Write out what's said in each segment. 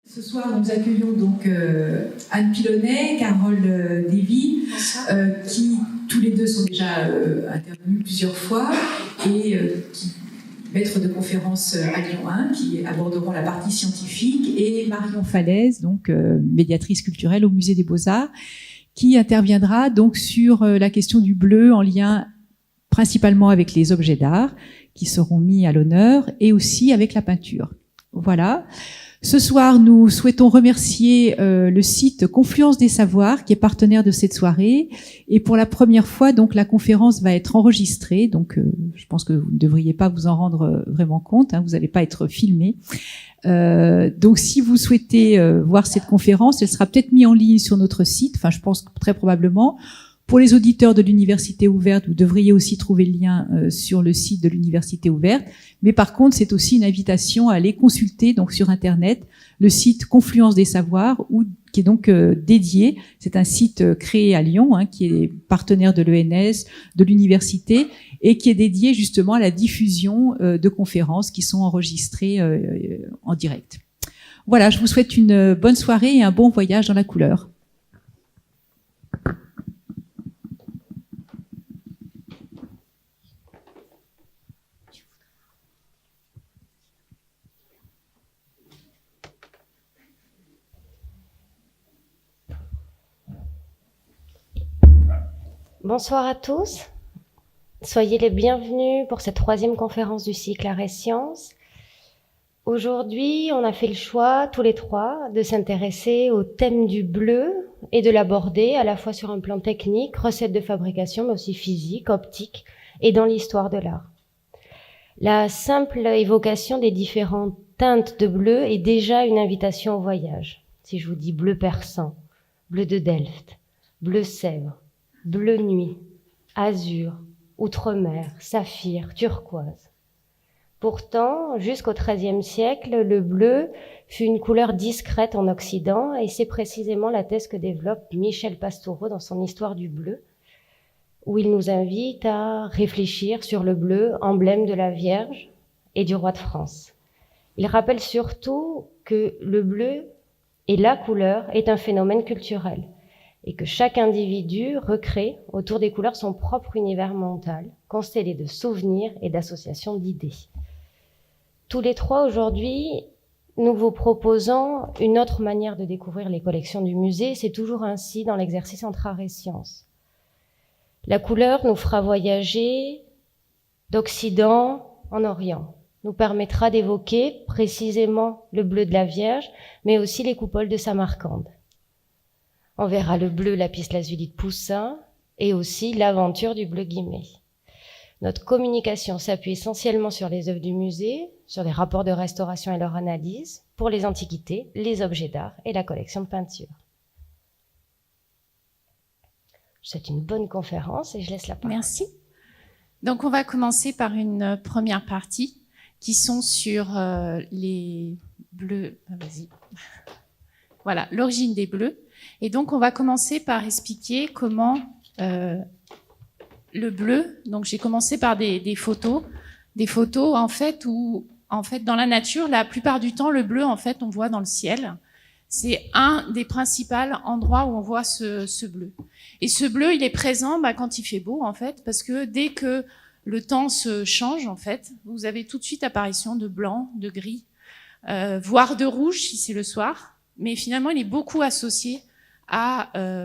Ce soir, nous accueillons donc Anne Pilonnet, Carole Lévy, qui tous les deux sont déjà intervenus plusieurs fois et qui maîtres de conférences à Lyon 1, qui aborderont la partie scientifique, et Marion Falaise, donc médiatrice culturelle au Musée des Beaux-Arts, qui interviendra donc sur la question du bleu en lien principalement avec les objets d'art qui seront mis à l'honneur et aussi avec la peinture. Voilà. Ce soir, nous souhaitons remercier le site Confluence des Savoirs qui est partenaire de cette soirée. Et pour la première fois, donc, la conférence va être enregistrée. Donc, je pense que vous ne devriez pas vous en rendre vraiment compte. Hein, vous n'allez pas être filmé. Donc, si vous souhaitez voir cette conférence, elle sera peut-être mise en ligne sur notre site. Enfin, je pense très probablement. Pour les auditeurs de l'Université ouverte, vous devriez aussi trouver le lien sur le site de l'Université ouverte. Mais par contre, c'est aussi une invitation à aller consulter donc sur Internet le site Confluence des Savoirs, qui est donc dédié. C'est un site créé à Lyon, hein, qui est partenaire de l'ENS, de l'université, et qui est dédié justement à la diffusion de conférences qui sont enregistrées en direct. Voilà, je vous souhaite une bonne soirée et un bon voyage dans la couleur. Bonsoir à tous, soyez les bienvenus pour cette 3e conférence du cycle Arts et Sciences. Aujourd'hui, on a fait le choix, tous les trois, de s'intéresser au thème du bleu et de l'aborder à la fois sur un plan technique, recettes de fabrication, mais aussi physique, optique et dans l'histoire de l'art. La simple évocation des différentes teintes de bleu est déjà une invitation au voyage. Si je vous dis bleu persan, bleu de Delft, bleu Sèvres, bleu nuit, azur, outre-mer, saphir, turquoise. Pourtant, jusqu'au XIIIe siècle, le bleu fut une couleur discrète en Occident et c'est précisément la thèse que développe Michel Pastoureau dans son Histoire du bleu, où il nous invite à réfléchir sur le bleu, emblème de la Vierge et du roi de France. Il rappelle surtout que le bleu et la couleur est un phénomène culturel, et que chaque individu recrée autour des couleurs son propre univers mental, constellé de souvenirs et d'associations d'idées. Tous les trois, aujourd'hui, nous vous proposons une autre manière de découvrir les collections du musée. C'est toujours ainsi dans l'exercice entre art et sciences. La couleur nous fera voyager d'Occident en Orient, nous permettra d'évoquer précisément le bleu de la Vierge, mais aussi les coupoles de Samarcande. On verra le bleu lapis-lazuli de Poussin et aussi l'aventure du bleu Guimet. Notre communication s'appuie essentiellement sur les œuvres du musée, sur les rapports de restauration et leur analyse, pour les antiquités, les objets d'art et la collection de peinture. Je souhaite une bonne conférence et je laisse la parole. Merci. Donc on va commencer par une première partie qui sont sur les bleus. Vas-y. Voilà, l'origine des bleus. Et donc, on va commencer par expliquer comment le bleu. Donc, j'ai commencé par des photos en fait où, en fait, dans la nature, la plupart du temps, le bleu, en fait, on voit dans le ciel. C'est un des principaux endroits où on voit ce bleu. Et ce bleu, il est présent quand il fait beau, en fait, parce que dès que le temps se change, en fait, vous avez tout de suite apparition de blanc, de gris, voire de rouge si c'est le soir. Mais finalement, il est beaucoup associé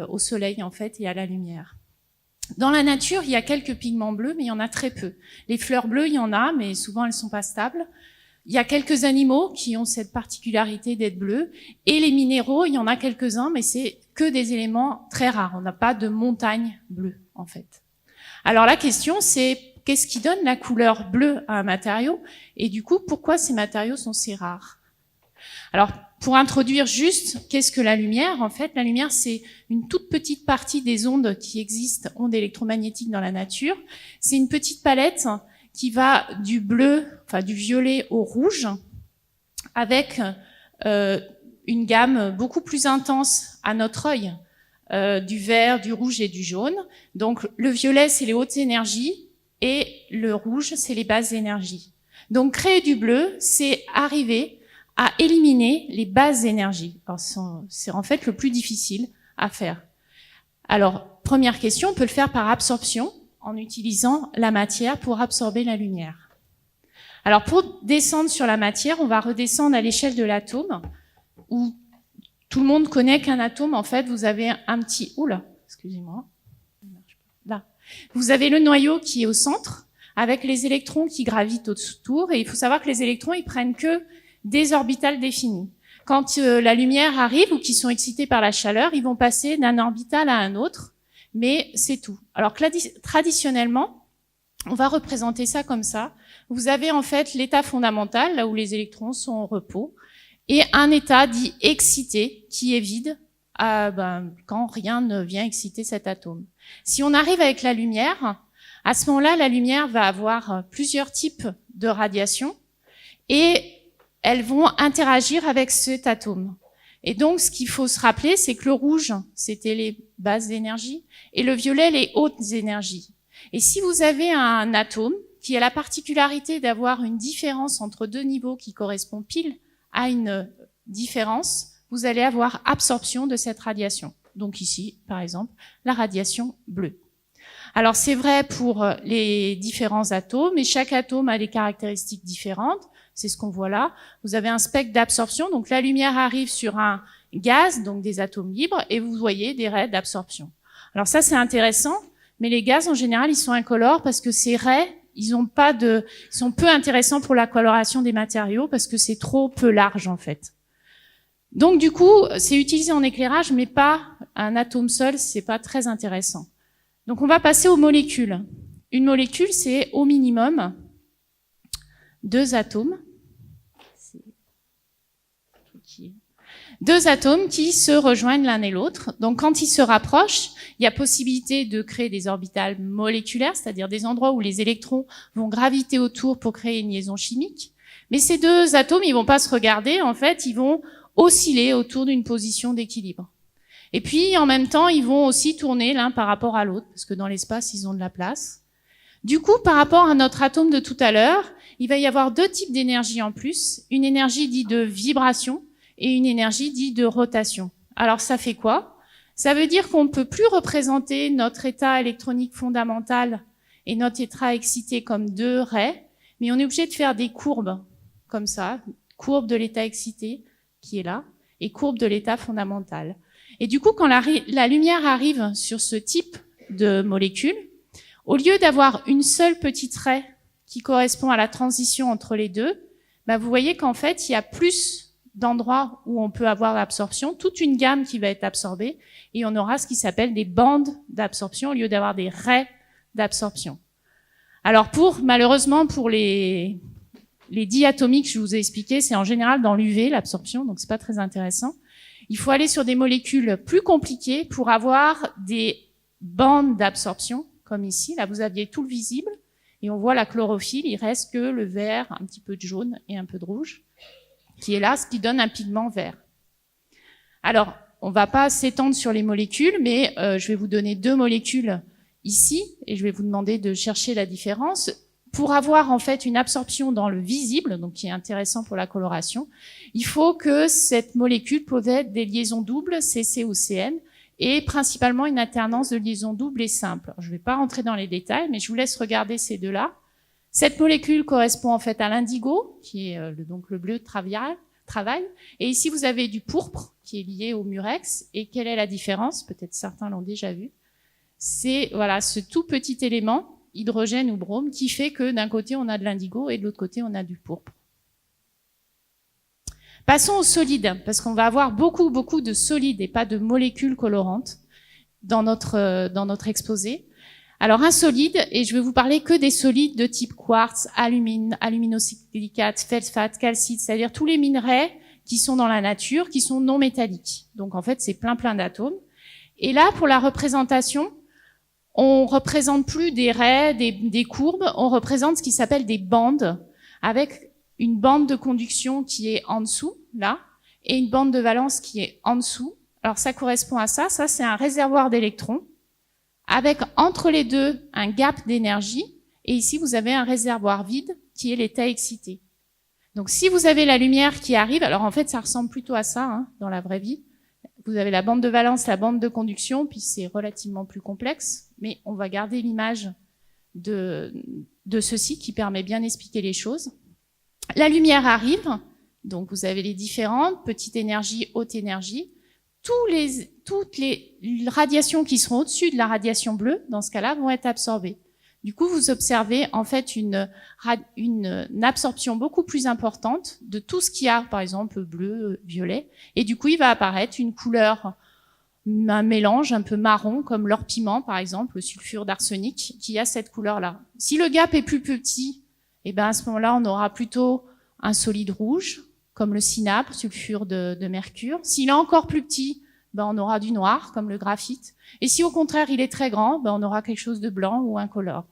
au soleil, en fait, et à la lumière. Dans la nature, il y a quelques pigments bleus, mais il y en a très peu. Les fleurs bleues, il y en a, mais souvent, elles sont pas stables. Il y a quelques animaux qui ont cette particularité d'être bleus. Et les minéraux, il y en a quelques-uns, mais c'est que des éléments très rares. On n'a pas de montagne bleue, en fait. Alors, la question, c'est qu'est-ce qui donne la couleur bleue à un matériau? Et du coup, pourquoi ces matériaux sont si rares? Alors, pour introduire juste, qu'est-ce que la lumière? En fait, la lumière, c'est une toute petite partie des ondes qui existent, ondes électromagnétiques dans la nature. C'est une petite palette qui va du bleu, enfin du violet au rouge, avec une gamme beaucoup plus intense à notre œil, du vert, du rouge et du jaune. Donc, le violet, c'est les hautes énergies, et le rouge, c'est les basses énergies. Donc, créer du bleu, c'est arriver à éliminer les basses énergies. Alors, c'est en fait le plus difficile à faire. Alors, première question, on peut le faire par absorption, en utilisant la matière pour absorber la lumière. Alors, pour descendre sur la matière, on va redescendre à l'échelle de l'atome, où tout le monde connaît qu'un atome, en fait, vous avez un petit... Oula, excusez-moi. Là. Vous avez le noyau qui est au centre, avec les électrons qui gravitent autour, et il faut savoir que les électrons, ils prennent que des orbitales définies. Quand la lumière arrive ou qu'ils sont excités par la chaleur, ils vont passer d'un orbital à un autre, mais c'est tout. Alors que traditionnellement, on va représenter ça comme ça. Vous avez en fait l'état fondamental, là où les électrons sont en repos, et un état dit excité, qui est vide, quand rien ne vient exciter cet atome. Si on arrive avec la lumière, à ce moment-là, la lumière va avoir plusieurs types de radiations, et elles vont interagir avec cet atome. Et donc, ce qu'il faut se rappeler, c'est que le rouge, c'était les basses énergies, et le violet, les hautes énergies. Et si vous avez un atome qui a la particularité d'avoir une différence entre deux niveaux qui correspond pile à une différence, vous allez avoir absorption de cette radiation. Donc ici, par exemple, la radiation bleue. Alors, c'est vrai pour les différents atomes, et chaque atome a des caractéristiques différentes. C'est ce qu'on voit là. Vous avez un spectre d'absorption, donc la lumière arrive sur un gaz, donc des atomes libres, et vous voyez des raies d'absorption. Alors ça, c'est intéressant, mais les gaz, en général, ils sont incolores parce que ces raies, ils sont peu intéressants pour la coloration des matériaux parce que c'est trop peu large, en fait. Donc, du coup, c'est utilisé en éclairage, mais pas un atome seul, c'est pas très intéressant. Donc, on va passer aux molécules. Une molécule, c'est au minimum 2 atomes. Deux atomes qui se rejoignent l'un et l'autre. Donc, quand ils se rapprochent, il y a possibilité de créer des orbitales moléculaires, c'est-à-dire des endroits où les électrons vont graviter autour pour créer une liaison chimique. Mais ces deux atomes, ils vont pas se regarder. En fait, ils vont osciller autour d'une position d'équilibre. Et puis, en même temps, ils vont aussi tourner l'un par rapport à l'autre, parce que dans l'espace, ils ont de la place. Du coup, par rapport à notre atome de tout à l'heure, il va y avoir deux types d'énergie en plus. Une énergie dite de vibration et une énergie dite de rotation. Alors, ça fait quoi? Ça veut dire qu'on ne peut plus représenter notre état électronique fondamental et notre état excité comme deux raies, mais on est obligé de faire des courbes, comme ça. Courbe de l'état excité, qui est là, et courbe de l'état fondamental. Et du coup, quand la lumière arrive sur ce type de molécule, au lieu d'avoir une seule petite raie qui correspond à la transition entre les deux, vous voyez qu'en fait, il y a plus d'endroits où on peut avoir l'absorption, toute une gamme qui va être absorbée, et on aura ce qui s'appelle des bandes d'absorption au lieu d'avoir des raies d'absorption. Alors malheureusement, pour les diatomiques, je vous ai expliqué, c'est en général dans l'UV, l'absorption, donc c'est pas très intéressant. Il faut aller sur des molécules plus compliquées pour avoir des bandes d'absorption, comme ici. Là, vous aviez tout le visible, et on voit la chlorophylle, il reste que le vert, un petit peu de jaune et un peu de rouge, qui est là, ce qui donne un pigment vert. Alors, on va pas s'étendre sur les molécules, mais je vais vous donner deux molécules ici, et je vais vous demander de chercher la différence. Pour avoir en fait une absorption dans le visible, donc qui est intéressant pour la coloration, il faut que cette molécule possède des liaisons doubles, CC ou CN, et principalement une alternance de liaisons doubles et simples. Alors, je ne vais pas rentrer dans les détails, mais je vous laisse regarder ces deux-là. Cette molécule correspond en fait à l'indigo, qui est donc le bleu de travail. Et ici, vous avez du pourpre, qui est lié au murex. Et quelle est la différence? Peut-être certains l'ont déjà vu. C'est voilà ce tout petit élément, hydrogène ou brome, qui fait que d'un côté, on a de l'indigo et de l'autre côté, on a du pourpre. Passons aux solides, parce qu'on va avoir beaucoup de solides et pas de molécules colorantes dans notre exposé. Alors, un solide, et je vais vous parler que des solides de type quartz, alumine, aluminosilicate, feldspath, calcite, c'est-à-dire tous les minerais qui sont dans la nature, qui sont non métalliques. Donc, en fait, c'est plein d'atomes. Et là, pour la représentation, on représente plus des raies, des courbes, on représente ce qui s'appelle des bandes, avec une bande de conduction qui est en dessous, là, et une bande de valence qui est en dessous. Alors, ça correspond à ça. Ça, c'est un réservoir d'électrons, avec entre les deux un gap d'énergie, et ici, vous avez un réservoir vide qui est l'état excité. Donc si vous avez la lumière qui arrive, alors en fait ça ressemble plutôt à ça hein, dans la vraie vie. Vous avez la bande de valence, la bande de conduction, puis c'est relativement plus complexe, mais on va garder l'image de ceci qui permet bien d'expliquer les choses. La lumière arrive, donc vous avez les différentes, petite énergie, haute énergie. Toutes les radiations qui seront au-dessus de la radiation bleue, dans ce cas-là, vont être absorbées. Du coup, vous observez en fait une absorption beaucoup plus importante de tout ce qu'il y a, par exemple bleu, violet, et du coup, il va apparaître une couleur, un mélange un peu marron, comme l'or piment, par exemple, le sulfure d'arsenic, qui a cette couleur-là. Si le gap est plus petit, eh ben à ce moment-là, on aura plutôt un solide rouge, comme le cinabre, sulfure de mercure. S'il est encore plus petit, ben on aura du noir, comme le graphite. Et si au contraire il est très grand, ben on aura quelque chose de blanc ou incolore.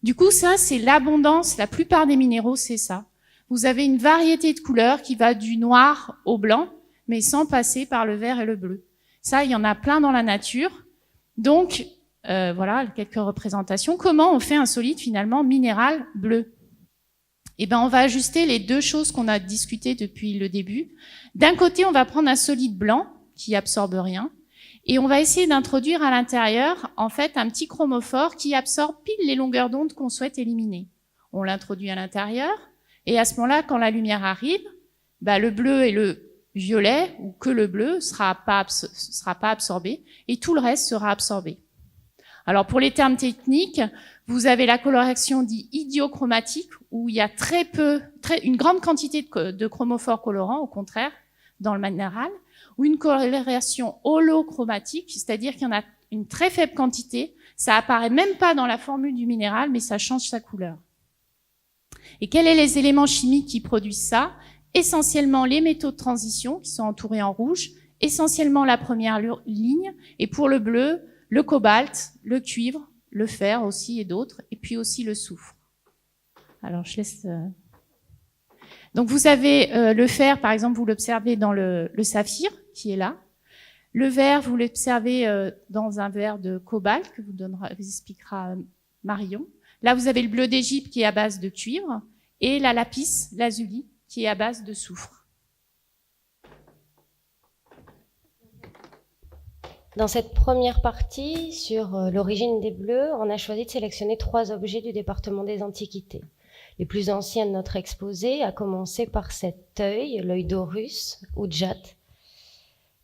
Du coup, ça, c'est l'abondance. La plupart des minéraux, c'est ça. Vous avez une variété de couleurs qui va du noir au blanc, mais sans passer par le vert et le bleu. Ça, il y en a plein dans la nature. Donc, voilà, quelques représentations. Comment on fait un solide, finalement, minéral bleu? Eh ben, on va ajuster les deux choses qu'on a discutées depuis le début. D'un côté, on va prendre un solide blanc qui absorbe rien. Et on va essayer d'introduire à l'intérieur, en fait, un petit chromophore qui absorbe pile les longueurs d'onde qu'on souhaite éliminer. On l'introduit à l'intérieur, et à ce moment-là, quand la lumière arrive, bah, le bleu et le violet, ou que le bleu, sera pas absorbé, et tout le reste sera absorbé. Alors, pour les termes techniques, vous avez la coloration dite idiochromatique, où il y a une grande quantité de chromophores colorants, au contraire, dans le minéral, ou une coloration holochromatique, c'est-à-dire qu'il y en a une très faible quantité, ça apparaît même pas dans la formule du minéral, mais ça change sa couleur. Et quels sont les éléments chimiques qui produisent ça? Essentiellement les métaux de transition, qui sont entourés en rouge, essentiellement la première ligne, et pour le bleu, le cobalt, le cuivre, le fer aussi et d'autres, et puis aussi le soufre. Alors je laisse... Donc vous avez le fer, par exemple, vous l'observez dans le saphir, qui est là. Le verre, vous l'observez dans un verre de cobalt, que vous expliquera Marion. Là, vous avez le bleu d'Égypte, qui est à base de cuivre, et la lapis lazuli, qui est à base de soufre. Dans cette première partie, sur l'origine des bleus, on a choisi de sélectionner 3 objets du département des Antiquités. Les plus anciens de notre exposé, à commencer par cet œil, l'œil d'Horus, ou Djat.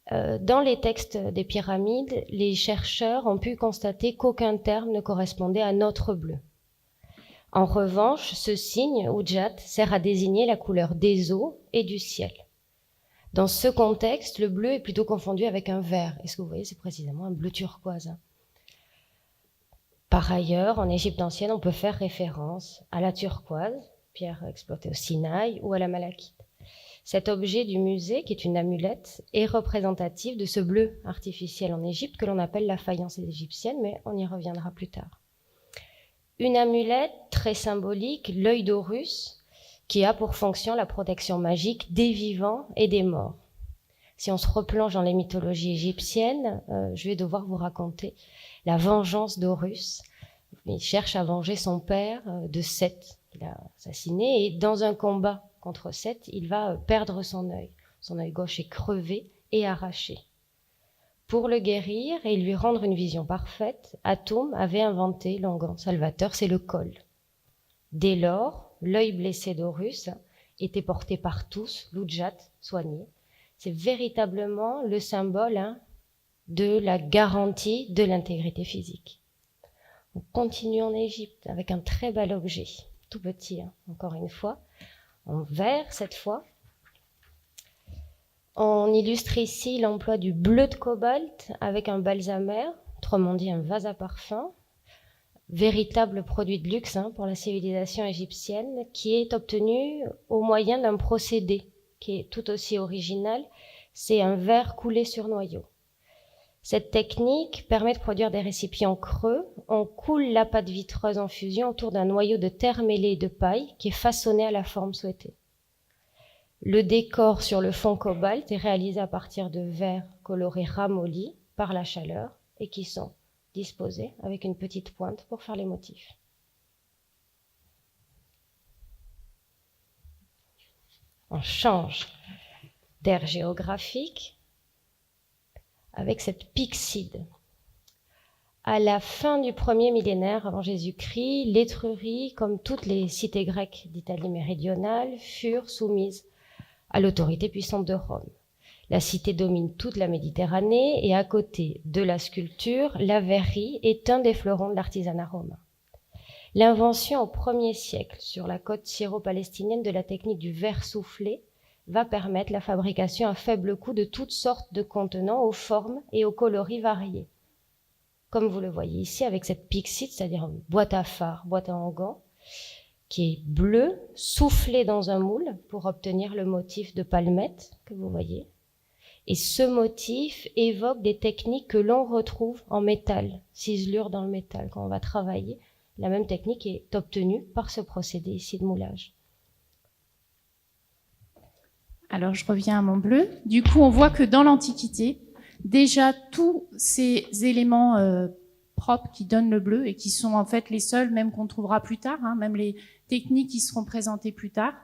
Dans les textes des pyramides, les chercheurs ont pu constater qu'aucun terme ne correspondait à notre bleu. En revanche, ce signe, ou Djat, sert à désigner la couleur des eaux et du ciel. Dans ce contexte, le bleu est plutôt confondu avec un vert. Et ce que vous voyez, c'est précisément un bleu turquoise. Par ailleurs, en Égypte ancienne, on peut faire référence à la turquoise, pierre exploitée au Sinaï, ou à la malachite. Cet objet du musée, qui est une amulette, est représentatif de ce bleu artificiel en Égypte que l'on appelle la faïence égyptienne, mais on y reviendra plus tard. Une amulette très symbolique, l'œil d'Horus, qui a pour fonction la protection magique des vivants et des morts. Si on se replonge dans les mythologies égyptiennes, je vais devoir vous raconter la vengeance d'Horus. Il cherche à venger son père de Seth, qu'il a assassiné, et dans un combat contre Seth, il va perdre son œil. Son œil gauche est crevé et arraché. Pour le guérir et lui rendre une vision parfaite, Atum avait inventé l'onguent salvateur, c'est le col. Dès lors, l'œil blessé d'Horus était porté par tous, l'Udjat soigné. C'est véritablement le symbole de la garantie de l'intégrité physique. On continue en Égypte avec un très bel objet, tout petit, encore une fois, en vert cette fois. On illustre ici l'emploi du bleu de cobalt avec un balsamère, autrement dit un vase à parfum, véritable produit de luxe pour la civilisation égyptienne, qui est obtenu au moyen d'un procédé qui est tout aussi original, c'est un verre coulé sur noyau. Cette technique permet de produire des récipients creux. On coule la pâte vitreuse en fusion autour d'un noyau de terre mêlée de paille qui est façonné à la forme souhaitée. Le décor sur le fond cobalt est réalisé à partir de verres colorés ramollis par la chaleur et qui sont disposés avec une petite pointe pour faire les motifs. On change d'aire géographique avec cette Pyxide. À la fin du 1er millénaire avant Jésus-Christ, l'Étrurie, comme toutes les cités grecques d'Italie méridionale, furent soumises à l'autorité puissante de Rome. La cité domine toute la Méditerranée et à côté de la sculpture, la verrerie est un des fleurons de l'artisanat romain. L'invention au 1er siècle sur la côte syro-palestinienne de la technique du verre soufflé va permettre la fabrication à faible coût de toutes sortes de contenants aux formes et aux coloris variés. Comme vous le voyez ici avec cette Pyxide, c'est-à-dire une boîte à phare, boîte à onguent, qui est bleue, soufflée dans un moule pour obtenir le motif de palmette que vous voyez. Et ce motif évoque des techniques que l'on retrouve en métal, ciselure dans le métal. Quand on va travailler, la même technique est obtenue par ce procédé ici de moulage. Alors, je reviens à mon bleu. Du coup, on voit que dans l'Antiquité, déjà tous ces éléments propres qui donnent le bleu et qui sont en fait les seuls, même qu'on trouvera plus tard, même les techniques qui seront présentées plus tard,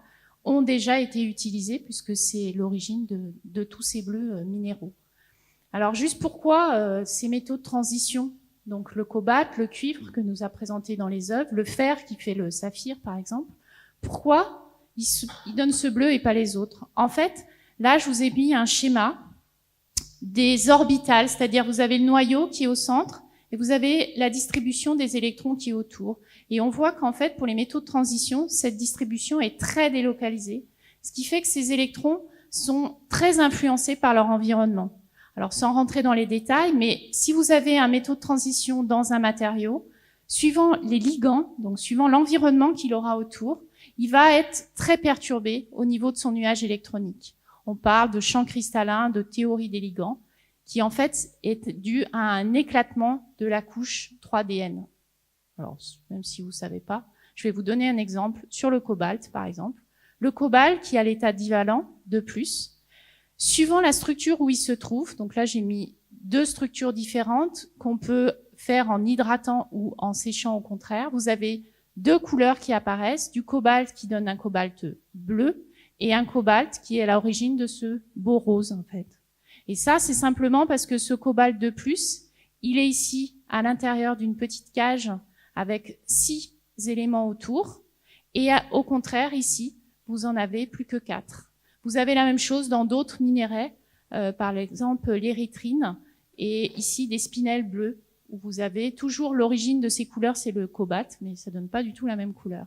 ont déjà été utilisées puisque c'est l'origine de tous ces bleus minéraux. Alors, juste pourquoi ces métaux de transition, donc le cobalt, le cuivre que nous a présenté dans les œuvres, le fer qui fait le saphir par exemple, pourquoi il donne ce bleu et pas les autres? En fait, là, je vous ai mis un schéma des orbitales, c'est-à-dire vous avez le noyau qui est au centre et vous avez la distribution des électrons qui est autour. Et on voit qu'en fait, pour les métaux de transition, cette distribution est très délocalisée, ce qui fait que ces électrons sont très influencés par leur environnement. Alors, sans rentrer dans les détails, mais si vous avez un métaux de transition dans un matériau, suivant les ligands, donc suivant l'environnement qu'il aura autour, il va être très perturbé au niveau de son nuage électronique. On parle de champ cristallin, de théorie des ligands, qui en fait est dû à un éclatement de la couche 3DN. Alors, même si vous ne savez pas, je vais vous donner un exemple sur le cobalt, par exemple. Le cobalt qui a l'état divalent de plus, suivant la structure où il se trouve, donc là j'ai mis 2 structures différentes qu'on peut faire en hydratant ou en séchant au contraire. Vous avez 2 couleurs qui apparaissent, du cobalt qui donne un cobalt bleu et un cobalt qui est à l'origine de ce beau rose en fait. Et ça c'est simplement parce que ce cobalt de plus, il est ici à l'intérieur d'une petite cage avec 6 éléments autour et au contraire ici vous en avez plus que 4. Vous avez la même chose dans d'autres minéraux, par exemple l'érythrine et ici des spinels bleus où vous avez toujours l'origine de ces couleurs, c'est le cobalt, mais ça donne pas du tout la même couleur.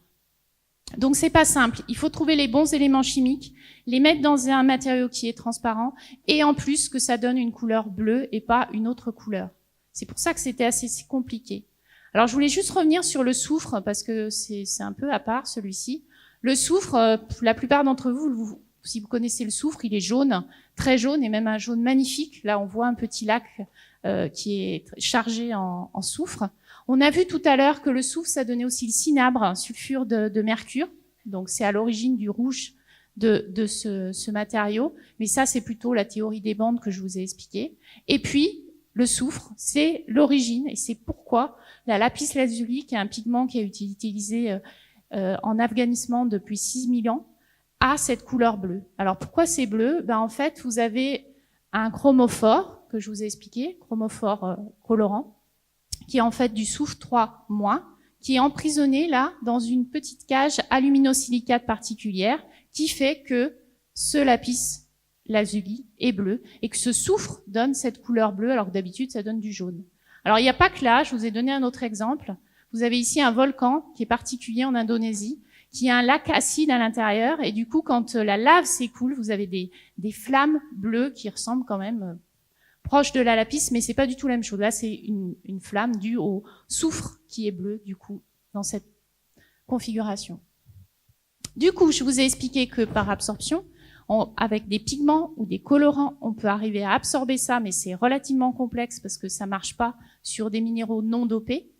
Donc c'est pas simple, il faut trouver les bons éléments chimiques, les mettre dans un matériau qui est transparent et en plus que ça donne une couleur bleue et pas une autre couleur. C'est pour ça que c'était assez compliqué. Alors je voulais juste revenir sur le soufre parce que c'est un peu à part celui-ci. Le soufre, la plupart d'entre vous, si vous connaissez le soufre, il est jaune, très jaune et même un jaune magnifique. Là on voit un petit lac qui est chargé en soufre. On a vu tout à l'heure que le soufre, ça donnait aussi le cinabre, sulfure de mercure. Donc, c'est à l'origine du rouge de ce matériau. Mais ça, c'est plutôt la théorie des bandes que je vous ai expliqué. Et puis, le soufre, c'est l'origine et c'est pourquoi la lapis lazuli, qui est un pigment qui a été utilisé en Afghanistan depuis 6000 ans, a cette couleur bleue. Alors, pourquoi c'est bleu? En fait, vous avez un chromophore que je vous ai expliqué, chromophore colorant, qui est en fait du soufre 3-, qui est emprisonné là dans une petite cage aluminosilicate particulière, qui fait que ce lapis lazuli est bleu et que ce soufre donne cette couleur bleue, alors que d'habitude ça donne du jaune. Alors il n'y a pas que là, je vous ai donné un autre exemple. Vous avez ici un volcan qui est particulier en Indonésie, qui a un lac acide à l'intérieur, et du coup quand la lave s'écoule, vous avez des flammes bleues qui ressemblent quand même proche de la lapis, mais c'est pas du tout la même chose. Là, c'est une flamme due au soufre qui est bleu, du coup, dans cette configuration. Du coup, je vous ai expliqué que par absorption, avec des pigments ou des colorants, on peut arriver à absorber ça, mais c'est relativement complexe parce que ça marche pas sur des minéraux non dopés.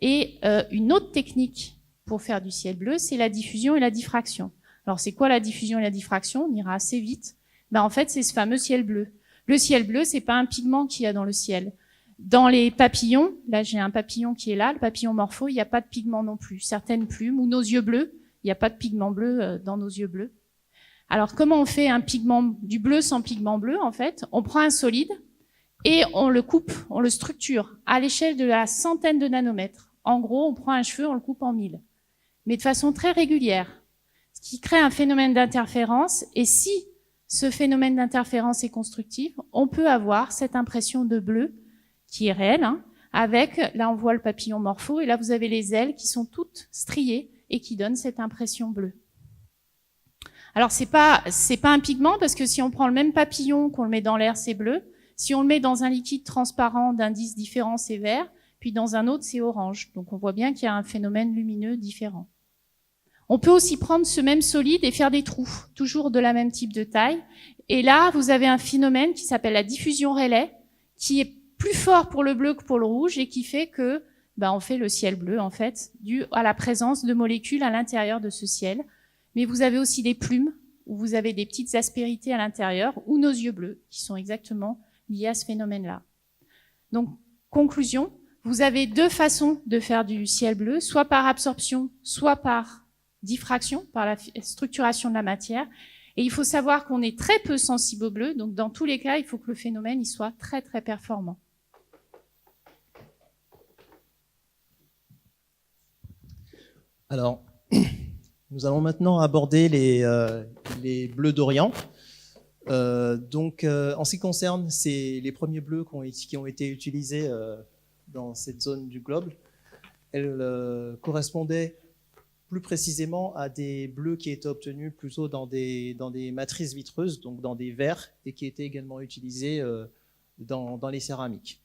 Et une autre technique pour faire du ciel bleu, c'est la diffusion et la diffraction. Alors, c'est quoi la diffusion et la diffraction? On ira assez vite. En fait, c'est ce fameux ciel bleu. Le ciel bleu, c'est pas un pigment qu'il y a dans le ciel. Dans les papillons, là j'ai un papillon qui est là, le papillon morpho, il n'y a pas de pigment non plus. Certaines plumes ou nos yeux bleus, il n'y a pas de pigment bleu dans nos yeux bleus. Alors, comment on fait un pigment, du bleu sans pigment bleu, en fait? On prend un solide et on le coupe, on le structure à l'échelle de la centaine de nanomètres. En gros, on prend un cheveu, on le coupe en 1000, mais de façon très régulière, ce qui crée un phénomène d'interférence. Et si ce phénomène d'interférence est constructif, on peut avoir cette impression de bleu qui est réelle, hein, avec, là on voit le papillon morpho, et là vous avez les ailes qui sont toutes striées et qui donnent cette impression bleue. Alors c'est pas un pigment, parce que si on prend le même papillon, qu'on le met dans l'air, c'est bleu. Si on le met dans un liquide transparent d'indices différents, c'est vert, puis dans un autre, c'est orange. Donc on voit bien qu'il y a un phénomène lumineux différent. On peut aussi prendre ce même solide et faire des trous, toujours de la même type de taille. Et là, vous avez un phénomène qui s'appelle la diffusion Rayleigh, qui est plus fort pour le bleu que pour le rouge et qui fait que on fait le ciel bleu, en fait, dû à la présence de molécules à l'intérieur de ce ciel. Mais vous avez aussi des plumes, où vous avez des petites aspérités à l'intérieur, ou nos yeux bleus, qui sont exactement liés à ce phénomène-là. Donc, conclusion, vous avez deux façons de faire du ciel bleu, soit par absorption, soit par diffraction, par la structuration de la matière. Et il faut savoir qu'on est très peu sensible au bleu, donc dans tous les cas, il faut que le phénomène il soit très très performant. Alors, nous allons maintenant aborder les bleus d'Orient. En ce qui concerne les premiers bleus qui ont été utilisés dans cette zone du globe, elles correspondaient plus précisément à des bleus qui étaient obtenus plutôt dans des matrices vitreuses, donc dans des verres, et qui étaient également utilisés dans les céramiques.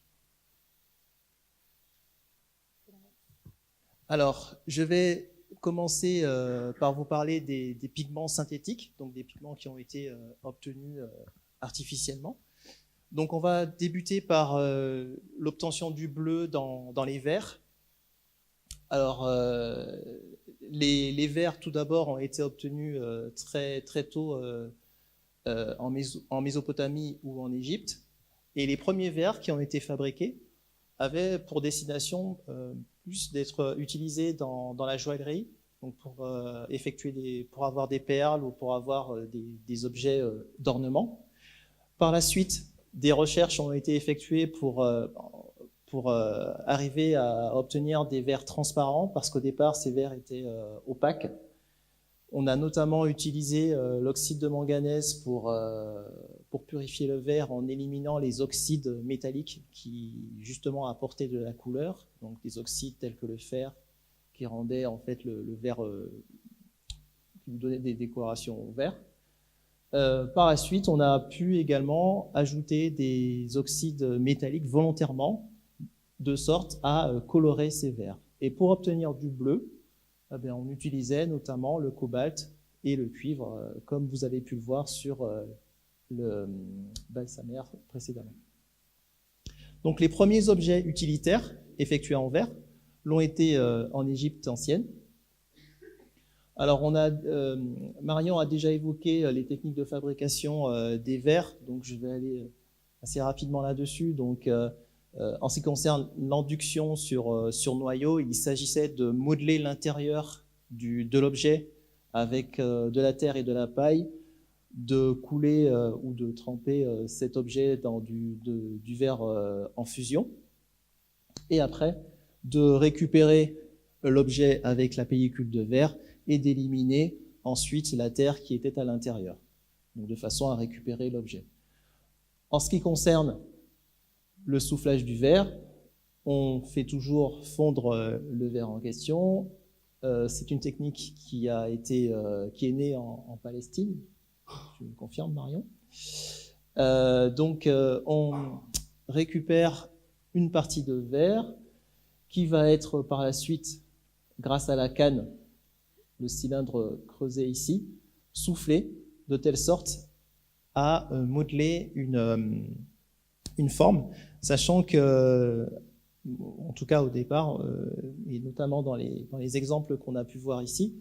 Alors, je vais commencer par vous parler des pigments synthétiques, donc des pigments qui ont été obtenus artificiellement. Donc on va débuter par l'obtention du bleu dans les verres. Alors, les verres, tout d'abord, ont été obtenus très, très tôt en Mésopotamie ou en Égypte. Et les premiers verres qui ont été fabriqués avaient pour destination plus d'être utilisés dans la joaillerie, donc pour avoir des perles ou pour avoir des objets d'ornement. Par la suite, des recherches ont été effectuées pour arriver à obtenir des verres transparents, parce qu'au départ, ces verres étaient opaques. On a notamment utilisé l'oxyde de manganèse pour purifier le verre en éliminant les oxydes métalliques qui, justement, apportaient de la couleur, donc des oxydes tels que le fer, qui rendaient en fait le verre, qui nous donnait des décorations au verre. Par la suite, on a pu également ajouter des oxydes métalliques volontairement, de sorte à colorer ces verres. Et pour obtenir du bleu, on utilisait notamment le cobalt et le cuivre, comme vous avez pu le voir sur le balsamer précédemment. Donc les premiers objets utilitaires effectués en verre l'ont été en Égypte ancienne. Alors Marion a déjà évoqué les techniques de fabrication des verres, donc je vais aller assez rapidement là-dessus. Donc en ce qui concerne l'induction sur noyau, il s'agissait de modeler l'intérieur de l'objet avec de la terre et de la paille, de couler ou de tremper cet objet dans du verre en fusion, et après de récupérer l'objet avec la pellicule de verre et d'éliminer ensuite la terre qui était à l'intérieur, donc de façon à récupérer l'objet. En ce qui concerne le soufflage du verre, on fait toujours fondre le verre en question. C'est une technique qui est née en Palestine. Tu me confirmes, Marion? On récupère une partie de verre qui va être par la suite, grâce à la canne, le cylindre creusé ici, soufflé de telle sorte à modeler une forme, sachant que, en tout cas au départ, et notamment dans les exemples qu'on a pu voir ici,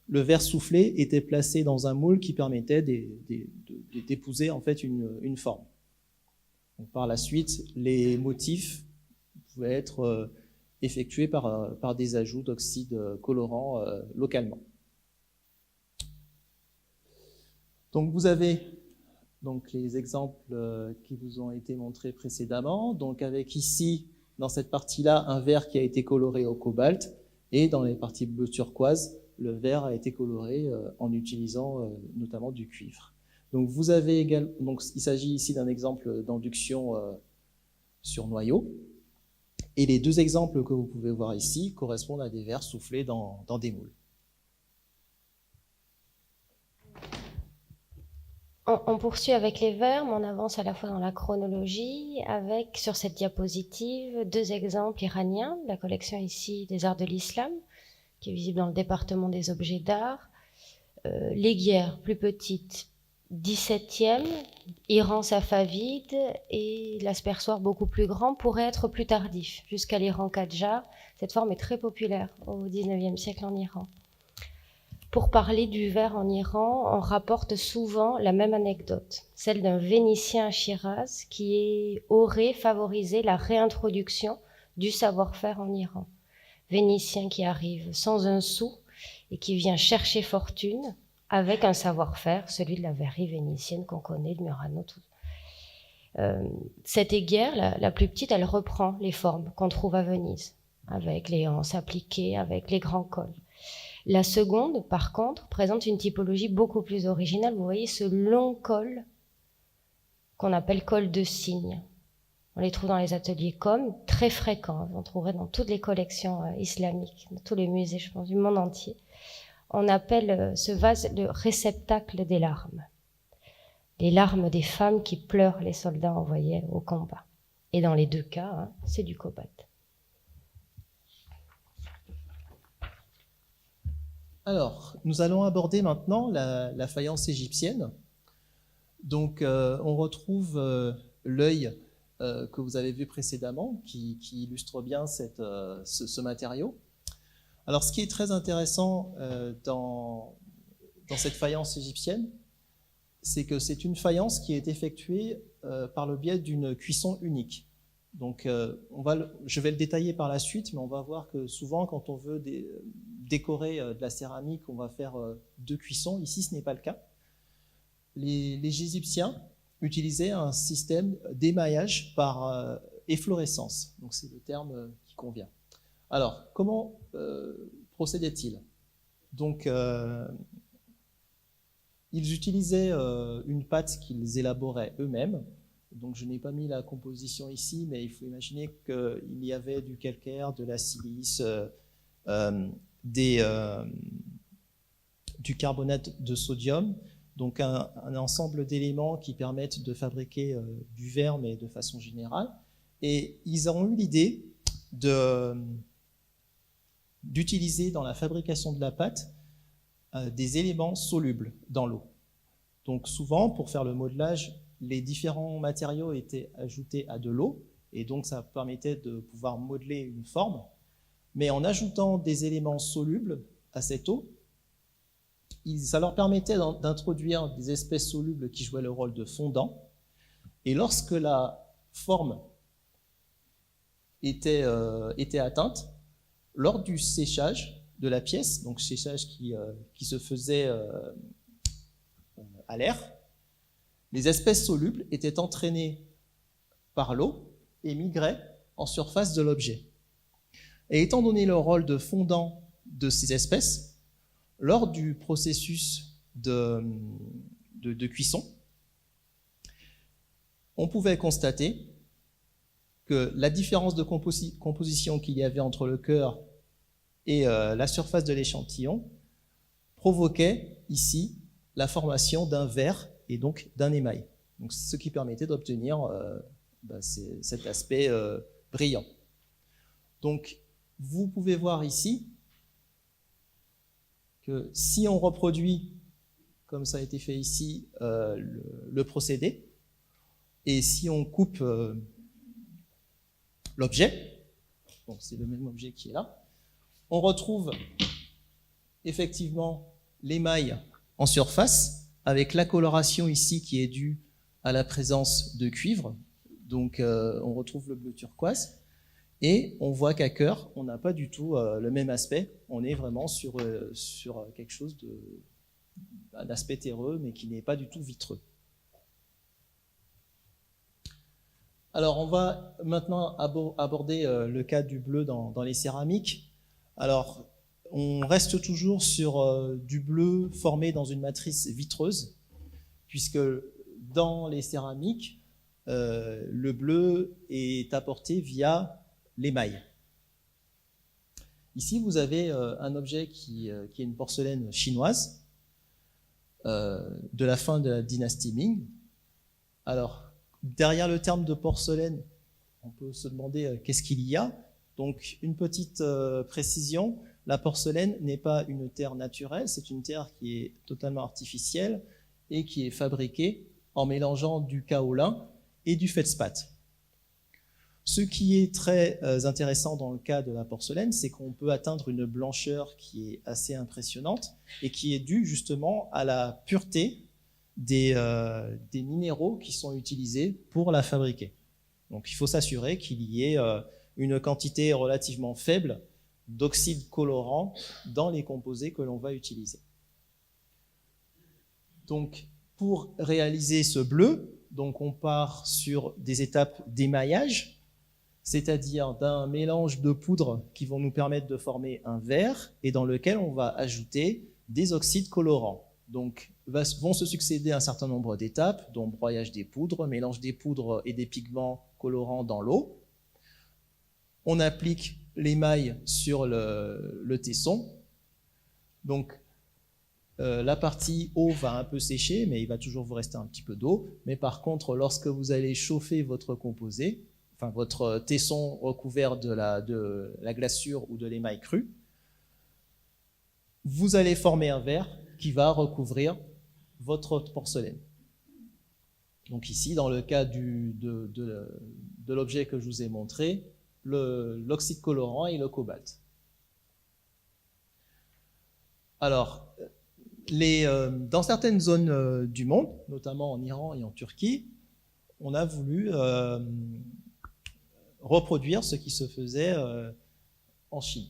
le verre soufflé était placé dans un moule qui permettait d'épouser en fait une forme. Donc, par la suite, les motifs pouvaient être effectués par des ajouts d'oxydes colorants localement. Donc vous avez donc les exemples qui vous ont été montrés précédemment, donc avec ici, dans cette partie-là, un vert qui a été coloré au cobalt, et dans les parties bleu turquoise, le vert a été coloré en utilisant notamment du cuivre. Donc vous avez également, donc il s'agit ici d'un exemple d'induction sur noyau, et les deux exemples que vous pouvez voir ici correspondent à des verres soufflés dans des moules. On poursuit avec les verres, mais on avance à la fois dans la chronologie avec, sur cette diapositive, deux exemples iraniens, la collection ici des arts de l'islam, qui est visible dans le département des objets d'art. L'aiguière, plus petite, 17e, Iran safavide, et l'aspersoir beaucoup plus grand pourrait être plus tardif, jusqu'à l'Iran Qadjar. Cette forme est très populaire au 19e siècle en Iran. Pour parler du verre en Iran, on rapporte souvent la même anecdote, celle d'un Vénitien à Shiraz qui aurait favorisé la réintroduction du savoir-faire en Iran. Vénitien qui arrive sans un sou et qui vient chercher fortune avec un savoir-faire, celui de la verrerie vénitienne qu'on connaît, de Murano. Cette aiguière, la plus petite, elle reprend les formes qu'on trouve à Venise, avec les anses appliquées, avec les grands cols. La seconde, par contre, présente une typologie beaucoup plus originale. Vous voyez ce long col qu'on appelle col de cygne. On les trouve dans les ateliers comme très fréquents. On trouverait dans toutes les collections islamiques, dans tous les musées, je pense, du monde entier. On appelle ce vase le réceptacle des larmes. Les larmes des femmes qui pleurent les soldats envoyés au combat. Et dans les deux cas, c'est du cobalt. Alors, nous allons aborder maintenant la faïence égyptienne. Donc, on retrouve l'œil que vous avez vu précédemment, qui illustre bien ce matériau. Alors, ce qui est très intéressant dans cette faïence égyptienne, c'est que c'est une faïence qui est effectuée par le biais d'une cuisson unique. Donc, je vais le détailler par la suite, mais on va voir que souvent, quand on veut décorer de la céramique, on va faire deux cuissons. Ici, ce n'est pas le cas. Les Égyptiens utilisaient un système d'émaillage par efflorescence. Donc, c'est le terme qui convient. Alors, comment procédaient-ils? Donc, ils utilisaient une pâte qu'ils élaboraient eux-mêmes. Donc, je n'ai pas mis la composition ici, mais il faut imaginer qu'il y avait du calcaire, de la silice, du carbonate de sodium, donc un ensemble d'éléments qui permettent de fabriquer du verre, mais de façon générale. Et ils ont eu l'idée d'utiliser dans la fabrication de la pâte des éléments solubles dans l'eau. Donc souvent, pour faire le modelage, les différents matériaux étaient ajoutés à de l'eau, et donc ça permettait de pouvoir modeler une forme. Mais en ajoutant des éléments solubles à cette eau, ça leur permettait d'introduire des espèces solubles qui jouaient le rôle de fondant. Et lorsque la forme était atteinte, lors du séchage de la pièce, donc séchage qui se faisait à l'air, les espèces solubles étaient entraînées par l'eau et migraient en surface de l'objet. Et étant donné le rôle de fondant de ces espèces, lors du processus de cuisson, on pouvait constater que la différence de composition qu'il y avait entre le cœur et la surface de l'échantillon provoquait ici la formation d'un verre et donc d'un émail. Donc, ce qui permettait d'obtenir cet aspect brillant. Donc, vous pouvez voir ici que si on reproduit, comme ça a été fait ici, le procédé, et si on coupe l'objet, donc c'est le même objet qui est là, on retrouve effectivement l'émail en surface, avec la coloration ici qui est due à la présence de cuivre. Donc on retrouve le bleu turquoise. Et on voit qu'à cœur, on n'a pas du tout le même aspect. On est vraiment sur quelque chose un aspect terreux, mais qui n'est pas du tout vitreux. Alors, on va maintenant aborder le cas du bleu dans les céramiques. Alors, on reste toujours sur du bleu formé dans une matrice vitreuse, puisque dans les céramiques, le bleu est apporté via l'émail. Ici, vous avez un objet qui est une porcelaine chinoise de la fin de la dynastie Ming. Alors, derrière le terme de porcelaine, on peut se demander qu'est-ce qu'il y a. Donc, une petite précision, la porcelaine n'est pas une terre naturelle, c'est une terre qui est totalement artificielle et qui est fabriquée en mélangeant du kaolin et du feldspath. Ce qui est très intéressant dans le cas de la porcelaine, c'est qu'on peut atteindre une blancheur qui est assez impressionnante et qui est due justement à la pureté des minéraux qui sont utilisés pour la fabriquer. Donc il faut s'assurer qu'il y ait une quantité relativement faible d'oxyde colorant dans les composés que l'on va utiliser. Donc pour réaliser ce bleu, donc on part sur des étapes d'émaillage, c'est-à-dire d'un mélange de poudres qui vont nous permettre de former un vert et dans lequel on va ajouter des oxydes colorants. Donc vont se succéder un certain nombre d'étapes, dont broyage des poudres, mélange des poudres et des pigments colorants dans l'eau. On applique l'émail sur le tesson. Donc la partie eau va un peu sécher, mais il va toujours vous rester un petit peu d'eau. Mais par contre, lorsque vous allez chauffer votre composé, enfin votre tesson recouvert de la glaçure ou de l'émail cru, vous allez former un verre qui va recouvrir votre porcelaine. Donc ici, dans le cas de l'objet que je vous ai montré, l'oxyde colorant et le cobalt. Alors, dans certaines zones du monde, notamment en Iran et en Turquie, on a voulu reproduire ce qui se faisait en Chine.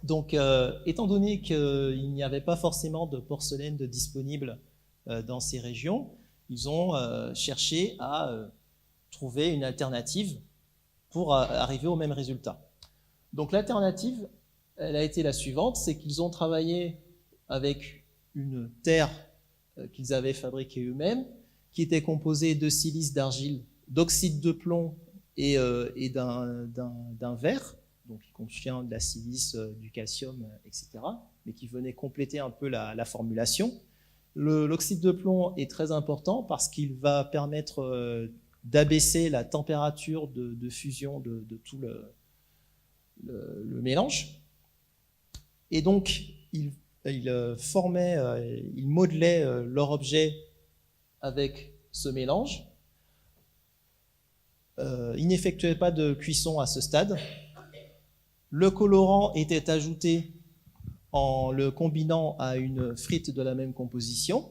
Donc, étant donné qu'il n'y avait pas forcément de porcelaine disponible dans ces régions, ils ont cherché à trouver une alternative pour arriver au même résultat. Donc, l'alternative, elle a été la suivante, c'est qu'ils ont travaillé avec une terre qu'ils avaient fabriquée eux-mêmes, qui était composée de silice, d'argile, d'oxyde de plomb et d'un verre, donc qui contient de la silice, du calcium, etc., mais qui venait compléter un peu la formulation. L'oxyde de plomb est très important parce qu'il va permettre d'abaisser la température de fusion de tout le mélange. Et donc, ils modelaient leur objet avec ce mélange. Ils n'effectuaient pas de cuisson à ce stade. Le colorant était ajouté en le combinant à une frite de la même composition.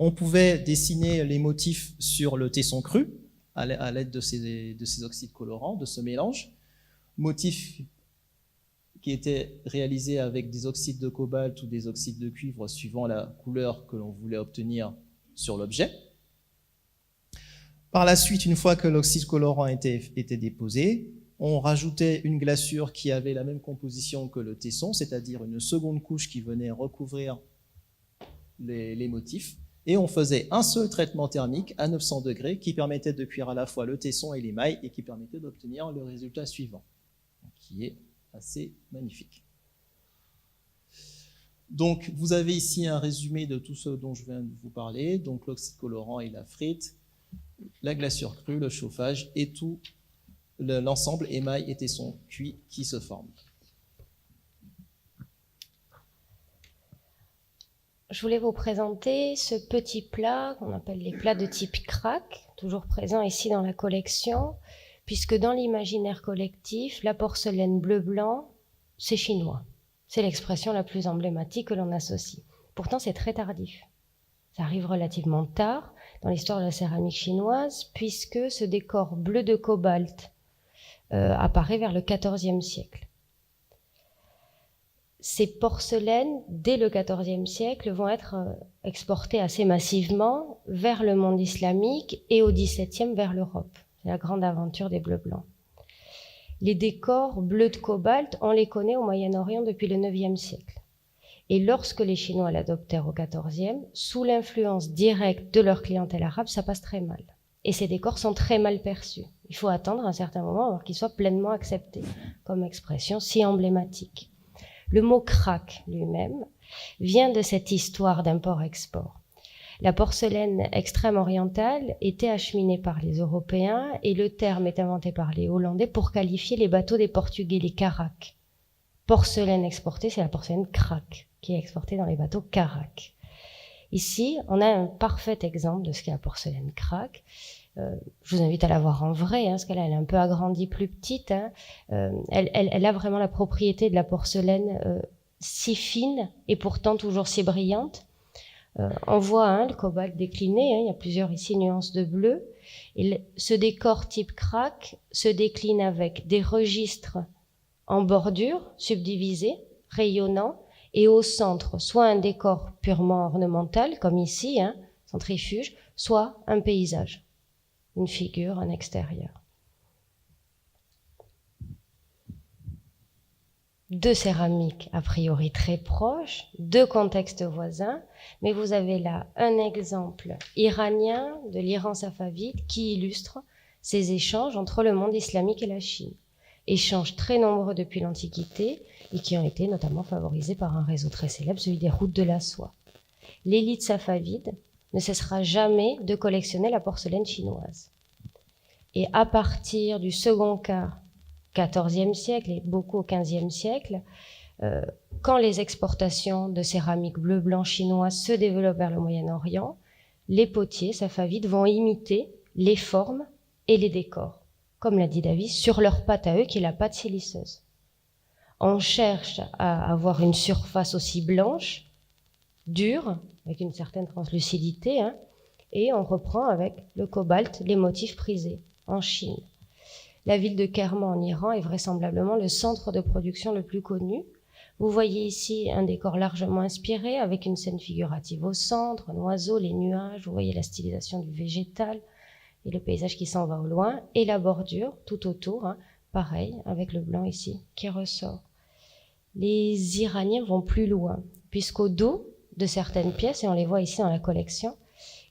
On pouvait dessiner les motifs sur le tesson cru à l'aide de ces oxydes colorants, de ce mélange. Motifs qui étaient réalisés avec des oxydes de cobalt ou des oxydes de cuivre suivant la couleur que l'on voulait obtenir sur l'objet. Par la suite, une fois que l'oxyde colorant était déposé, on rajoutait une glaçure qui avait la même composition que le tesson, c'est-à-dire une seconde couche qui venait recouvrir les motifs, et on faisait un seul traitement thermique à 900 degrés qui permettait de cuire à la fois le tesson et l'émail et qui permettait d'obtenir le résultat suivant, qui est assez magnifique. Donc, vous avez ici un résumé de tout ce dont je viens de vous parler, donc l'oxyde colorant et la frite, la glaçure crue, le chauffage et tout l'ensemble émail et tesson cuit qui se forment. Je voulais vous présenter ce petit plat qu'on appelle les plats de type crack, toujours présent ici dans la collection, puisque dans l'imaginaire collectif, la porcelaine bleu-blanc, c'est chinois. C'est l'expression la plus emblématique que l'on associe. Pourtant, c'est très tardif. Ça arrive relativement tard dans l'histoire de la céramique chinoise, puisque ce décor bleu de cobalt apparaît vers le XIVe siècle. ces porcelaines, dès le XIVe siècle, vont être exportées assez massivement vers le monde islamique et au XVIIe vers l'Europe. C'est la grande aventure des bleus-blancs. Les décors bleus de cobalt, on les connaît au Moyen-Orient depuis le IXe siècle. Et lorsque les Chinois l'adoptèrent au XIVe, sous l'influence directe de leur clientèle arabe, ça passe très mal. Et ces décors sont très mal perçus. Il faut attendre un certain moment avant qu'ils soient pleinement acceptés, comme expression si emblématique. Le mot crack lui-même vient de cette histoire d'import-export. La porcelaine extrême-orientale était acheminée par les Européens et le terme est inventé par les Hollandais pour qualifier les bateaux des Portugais, les caracs. Porcelaine exportée, c'est la porcelaine crack qui est exportée dans les bateaux caracs. Ici, on a un parfait exemple de ce qu'est la porcelaine crack. Je vous invite à la voir en vrai, parce qu'elle est un peu agrandie, plus petite. Elle a vraiment la propriété de la porcelaine si fine et pourtant toujours si brillante. On voit le cobalt décliné, il y a plusieurs ici nuances de bleu. Et ce décor type crack se décline avec des registres en bordure, subdivisés, rayonnants, et au centre, soit un décor purement ornemental, comme ici, centrifuge, soit un paysage, une figure, un extérieur. Deux céramiques a priori très proches, deux contextes voisins, mais vous avez là un exemple iranien de l'Iran safavide qui illustre ces échanges entre le monde islamique et la Chine. Échanges très nombreux depuis l'Antiquité et qui ont été notamment favorisés par un réseau très célèbre, celui des routes de la soie. L'élite safavide ne cessera jamais de collectionner la porcelaine chinoise. Et à partir du second quart XIVe siècle et beaucoup au XVe siècle, quand les exportations de céramique bleu-blanc chinoise se développent vers le Moyen-Orient, les potiers safavides vont imiter les formes et les décors, comme l'a dit David, sur leur pâte à eux qui est la pâte siliceuse. On cherche à avoir une surface aussi blanche, dure, avec une certaine translucidité, et on reprend avec le cobalt les motifs prisés en Chine. La ville de Kerman en Iran est vraisemblablement le centre de production le plus connu. Vous voyez ici un décor largement inspiré avec une scène figurative au centre, un oiseau, les nuages, vous voyez la stylisation du végétal et le paysage qui s'en va au loin, et la bordure tout autour, pareil, avec le blanc ici qui ressort. Les Iraniens vont plus loin, puisqu'au dos de certaines pièces, et on les voit ici dans la collection,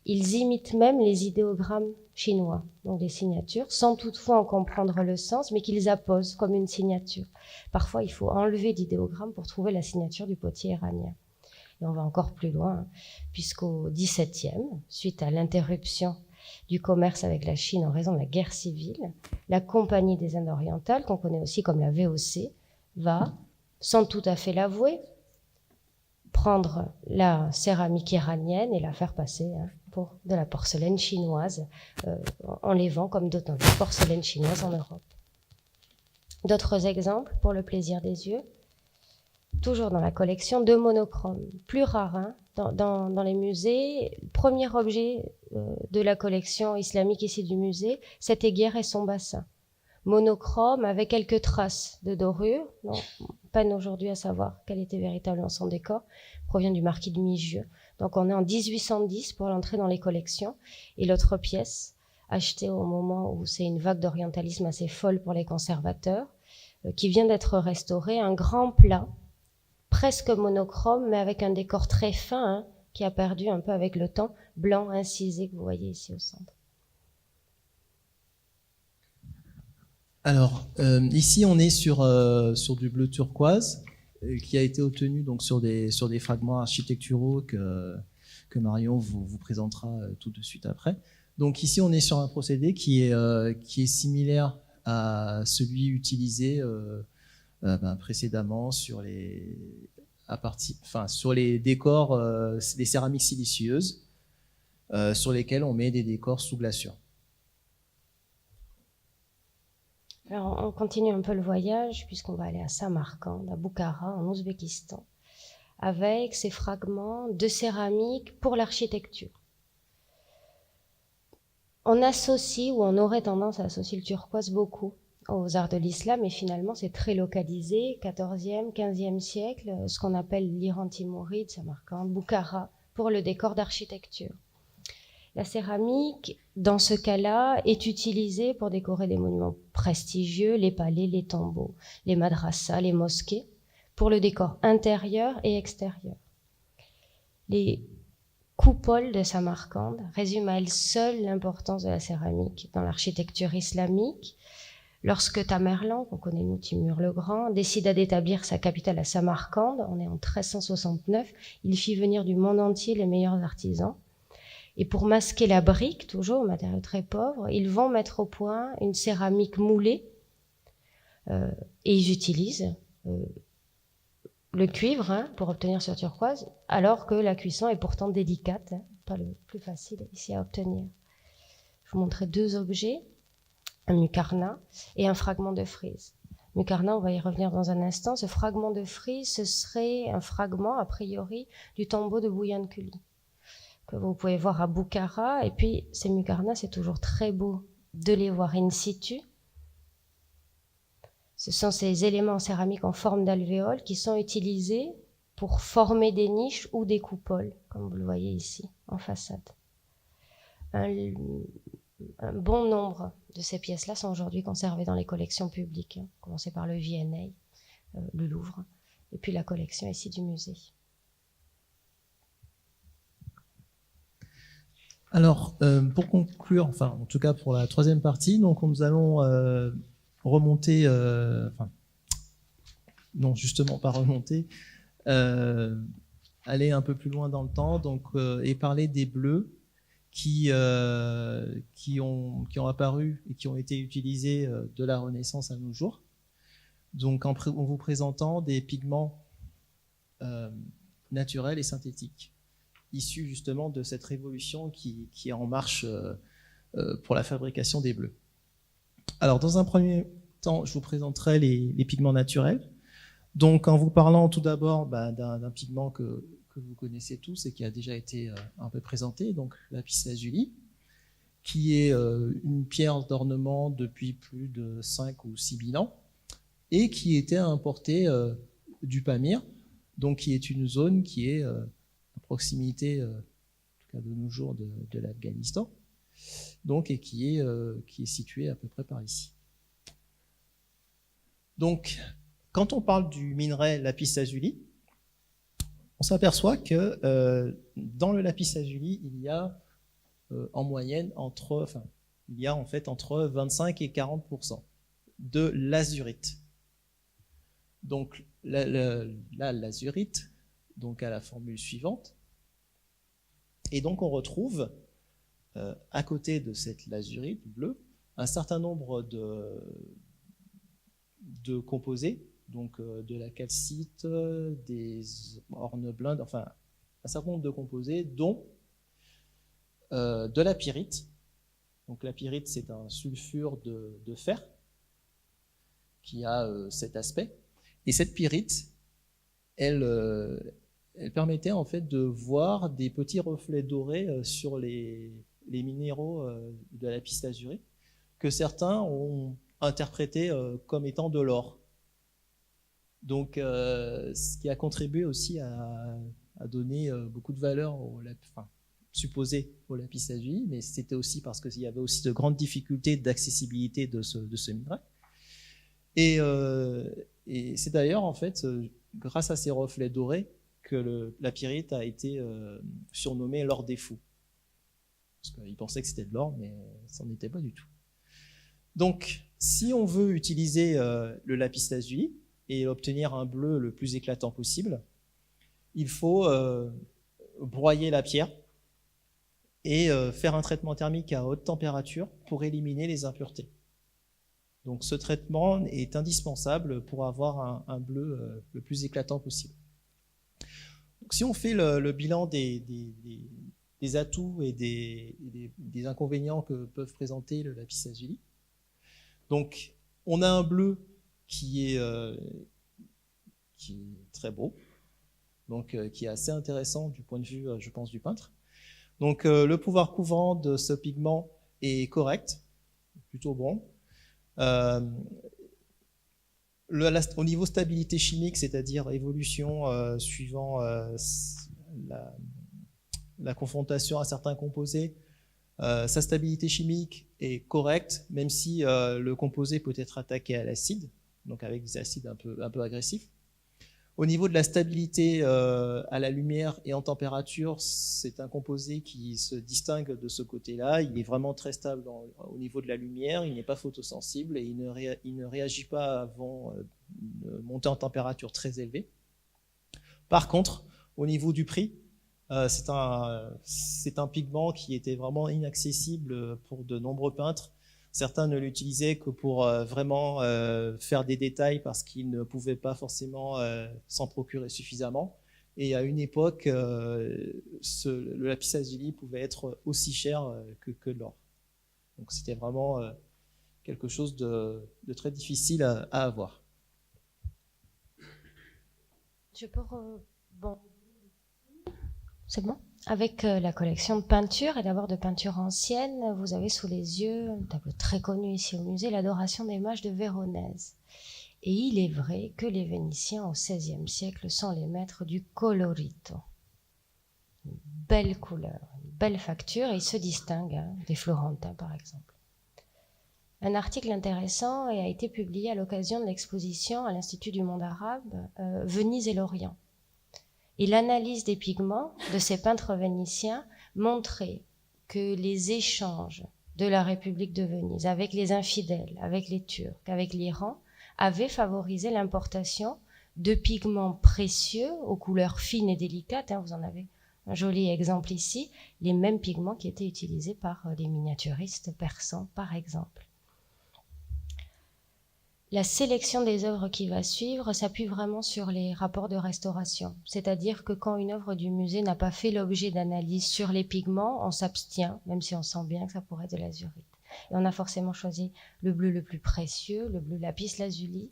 ils imitent même les idéogrammes chinois, donc des signatures, sans toutefois en comprendre le sens, mais qu'ils apposent comme une signature. Parfois, il faut enlever l'idéogramme pour trouver la signature du potier iranien. Et on va encore plus loin, puisqu'au XVIIe, suite à l'interruption du commerce avec la Chine en raison de la guerre civile, la Compagnie des Indes orientales, qu'on connaît aussi comme la VOC, va, sans tout à fait l'avouer, prendre la céramique iranienne et la faire passer pour de la porcelaine chinoise. On les vend comme d'authentiques porcelaines chinoises en Europe. D'autres exemples pour le plaisir des yeux. Toujours dans la collection, deux monochromes, plus rares dans les musées. Premier objet de la collection islamique ici du musée, cette aiguière et son bassin. Monochrome avec quelques traces de dorure. Non, peine aujourd'hui à savoir quel était véritablement son décor. Provient du marquis de Migieux. Donc on est en 1810 pour l'entrée dans les collections. Et l'autre pièce, achetée au moment où c'est une vague d'orientalisme assez folle pour les conservateurs, qui vient d'être restaurée, un grand plat, presque monochrome, mais avec un décor très fin, qui a perdu un peu avec le temps, blanc incisé que vous voyez ici au centre. Alors, ici, on est sur du bleu turquoise qui a été obtenu donc sur des fragments architecturaux que Marion vous présentera tout de suite après. Donc ici, on est sur un procédé qui est similaire à celui utilisé précédemment sur les décors, des céramiques silicieuses sur lesquelles on met des décors sous glaçure. Alors, on continue un peu le voyage, puisqu'on va aller à Samarcande, à Boukhara, en Ouzbékistan, avec ces fragments de céramique pour l'architecture. On associe, ou on aurait tendance à associer le turquoise beaucoup aux arts de l'islam, et finalement c'est très localisé, 14e, 15e siècle, ce qu'on appelle l'Iran timouride, Samarcande, Boukhara, pour le décor d'architecture. La céramique, dans ce cas-là, est utilisée pour décorer des monuments prestigieux, les palais, les tombeaux, les madrassas, les mosquées, pour le décor intérieur et extérieur. Les coupoles de Samarcande résument à elles seules l'importance de la céramique dans l'architecture islamique. Lorsque Tamerlan, qu'on connaît nous, Timur le Grand, décida d'établir sa capitale à Samarcande, on est en 1369, il fit venir du monde entier les meilleurs artisans. Et pour masquer la brique, toujours, matériau très pauvre, ils vont mettre au point une céramique moulée et ils utilisent le cuivre pour obtenir ce turquoise, alors que la cuisson est pourtant délicate, pas le plus facile ici à obtenir. Je vous montrerai deux objets, un muqarna et un fragment de frise. Muqarna, on va y revenir dans un instant. Ce fragment de frise, ce serait un fragment, a priori, du tombeau de Bouyankuli, que vous pouvez voir à Boukhara. Et puis, ces muqarnas, c'est toujours très beau de les voir in situ. Ce sont ces éléments en céramique en forme d'alvéole qui sont utilisés pour former des niches ou des coupoles, comme vous le voyez ici, en façade. Un bon nombre de ces pièces-là sont aujourd'hui conservées dans les collections publiques, commencé par le V&A, le Louvre, et puis la collection ici du musée. Alors, pour conclure, enfin, en tout cas pour la troisième partie, donc nous allons remonter, non, justement pas remonter, aller un peu plus loin dans le temps, donc, et parler des bleus qui ont apparu et qui ont été utilisés de la Renaissance à nos jours. Donc, en vous présentant des pigments naturels et synthétiques, issus justement de cette révolution qui est en marche pour la fabrication des bleus. Alors, dans un premier temps, je vous présenterai les pigments naturels. Donc, en vous parlant tout d'abord d'un pigment que vous connaissez tous et qui a déjà été un peu présenté, donc lapis-lazuli, qui est une pierre d'ornement depuis plus de 5 ou 6 000 ans et qui était importée du Pamir, donc qui est une zone qui est à proximité, en tout cas de nos jours, de l'Afghanistan, donc, et qui est située à peu près par ici. Donc, quand on parle du minerai lapis-lazuli, on s'aperçoit que dans le lapis-lazuli, il y a en moyenne entre 25 et 40% de l'azurite. Donc, l'azurite, donc à la formule suivante, et donc on retrouve à côté de cette lazurite bleue un certain nombre de composés, donc de la calcite, des orneblindes, enfin un certain nombre de composés, dont de la pyrite. Donc la pyrite, c'est un sulfure de fer qui a cet aspect. Et cette pyrite, elle permettait en fait de voir des petits reflets dorés sur les minéraux de la lapis-lazuli, que certains ont interprété comme étant de l'or. Donc, ce qui a contribué aussi à donner beaucoup de valeur supposée au lapis-lazuli, mais c'était aussi parce qu'il y avait aussi de grandes difficultés d'accessibilité de ce minerai. Et c'est d'ailleurs, en fait, grâce à ces reflets dorés, que la pyrite a été surnommée l'or des fous. Parce qu'ils pensaient que c'était de l'or, mais ça n'en était pas du tout. Donc, si on veut utiliser le lapis-lazuli et obtenir un bleu le plus éclatant possible, il faut broyer la pierre et faire un traitement thermique à haute température pour éliminer les impuretés. Donc ce traitement est indispensable pour avoir un bleu le plus éclatant possible. Donc, si on fait le bilan des atouts et des inconvénients que peuvent présenter le lapis-lazuli, donc on a un bleu qui est très beau, donc qui est assez intéressant du point de vue, je pense, du peintre. Donc le pouvoir couvrant de ce pigment est correct, plutôt bon. Au niveau stabilité chimique, c'est-à-dire évolution suivant la confrontation à certains composés, sa stabilité chimique est correcte, même si le composé peut être attaqué à l'acide, donc avec des acides un peu agressifs. Au niveau de la stabilité à la lumière et en température, c'est un composé qui se distingue de ce côté-là. Il est vraiment très stable au niveau de la lumière, il n'est pas photosensible et il ne réagit pas avant une montée en température très élevée. Par contre, au niveau du prix, c'est un pigment qui était vraiment inaccessible pour de nombreux peintres. Certains ne l'utilisaient que pour vraiment faire des détails parce qu'ils ne pouvaient pas forcément s'en procurer suffisamment. Et à une époque, le lapis-lazuli pouvait être aussi cher que l'or. Donc c'était vraiment quelque chose de très difficile à avoir. Je peux bon. C'est bon? Avec la collection de peintures, et d'abord de peintures anciennes, vous avez sous les yeux un tableau très connu ici au musée, l'Adoration des mages de Véronèse. Et il est vrai que les Vénitiens au XVIe siècle sont les maîtres du colorito. Une belle couleur, une belle facture, et ils se distinguent des Florentins par exemple. Un article intéressant a été publié à l'occasion de l'exposition à l'Institut du monde arabe, Venise et l'Orient. Et l'analyse des pigments de ces peintres vénitiens montrait que les échanges de la République de Venise avec les infidèles, avec les Turcs, avec l'Iran, avaient favorisé l'importation de pigments précieux aux couleurs fines et délicates. Vous en avez un joli exemple ici, les mêmes pigments qui étaient utilisés par les miniaturistes persans, par exemple. La sélection des œuvres qui va suivre s'appuie vraiment sur les rapports de restauration. C'est-à-dire que quand une œuvre du musée n'a pas fait l'objet d'analyse sur les pigments, on s'abstient, même si on sent bien que ça pourrait être de l'azurite. Et on a forcément choisi le bleu le plus précieux, le bleu lapis-lazuli,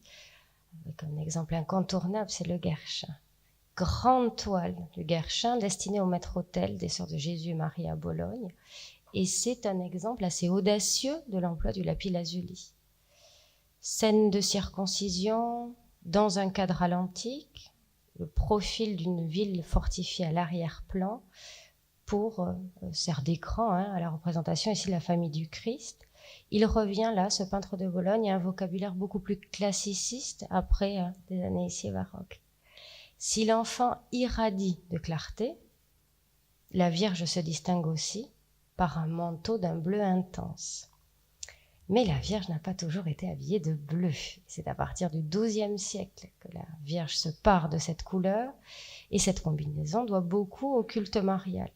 avec un exemple incontournable, c'est le Guerchin. Grande toile du Guerchin destinée au maître-autel des Sœurs de Jésus et Marie à Bologne. Et c'est un exemple assez audacieux de l'emploi du lapis-lazuli. Scène de circoncision dans un cadre à l'antique, le profil d'une ville fortifiée à l'arrière-plan pour sert d'écran à la représentation ici de la famille du Christ. Il revient là, ce peintre de Bologne, à un vocabulaire beaucoup plus classiciste après des années ici baroques. Si l'enfant irradie de clarté, la Vierge se distingue aussi par un manteau d'un bleu intense. Mais la Vierge n'a pas toujours été habillée de bleu. C'est à partir du XIIe siècle que la Vierge se pare de cette couleur, et cette combinaison doit beaucoup au culte marial.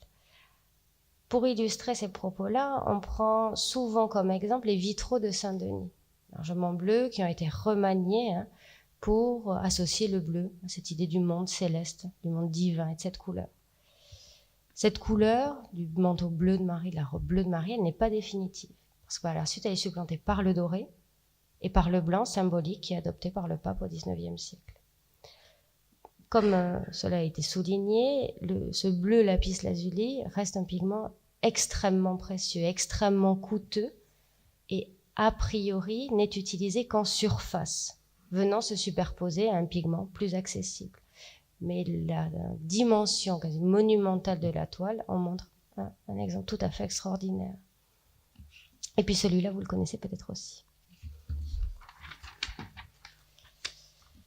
Pour illustrer ces propos-là, on prend souvent comme exemple les vitraux de Saint-Denis, largement bleus, qui ont été remaniés pour associer le bleu à cette idée du monde céleste, du monde divin et de cette couleur. Cette couleur du manteau bleu de Marie, de la robe bleue de Marie, elle n'est pas définitive. Parce que par la suite, elle est supplantée par le doré et par le blanc symbolique qui est adopté par le pape au XIXe siècle. Comme cela a été souligné, ce bleu lapis-lazuli reste un pigment extrêmement précieux, extrêmement coûteux et a priori n'est utilisé qu'en surface, venant se superposer à un pigment plus accessible. Mais la dimension quasi monumentale de la toile en montre un exemple tout à fait extraordinaire. Et puis celui-là, vous le connaissez peut-être aussi.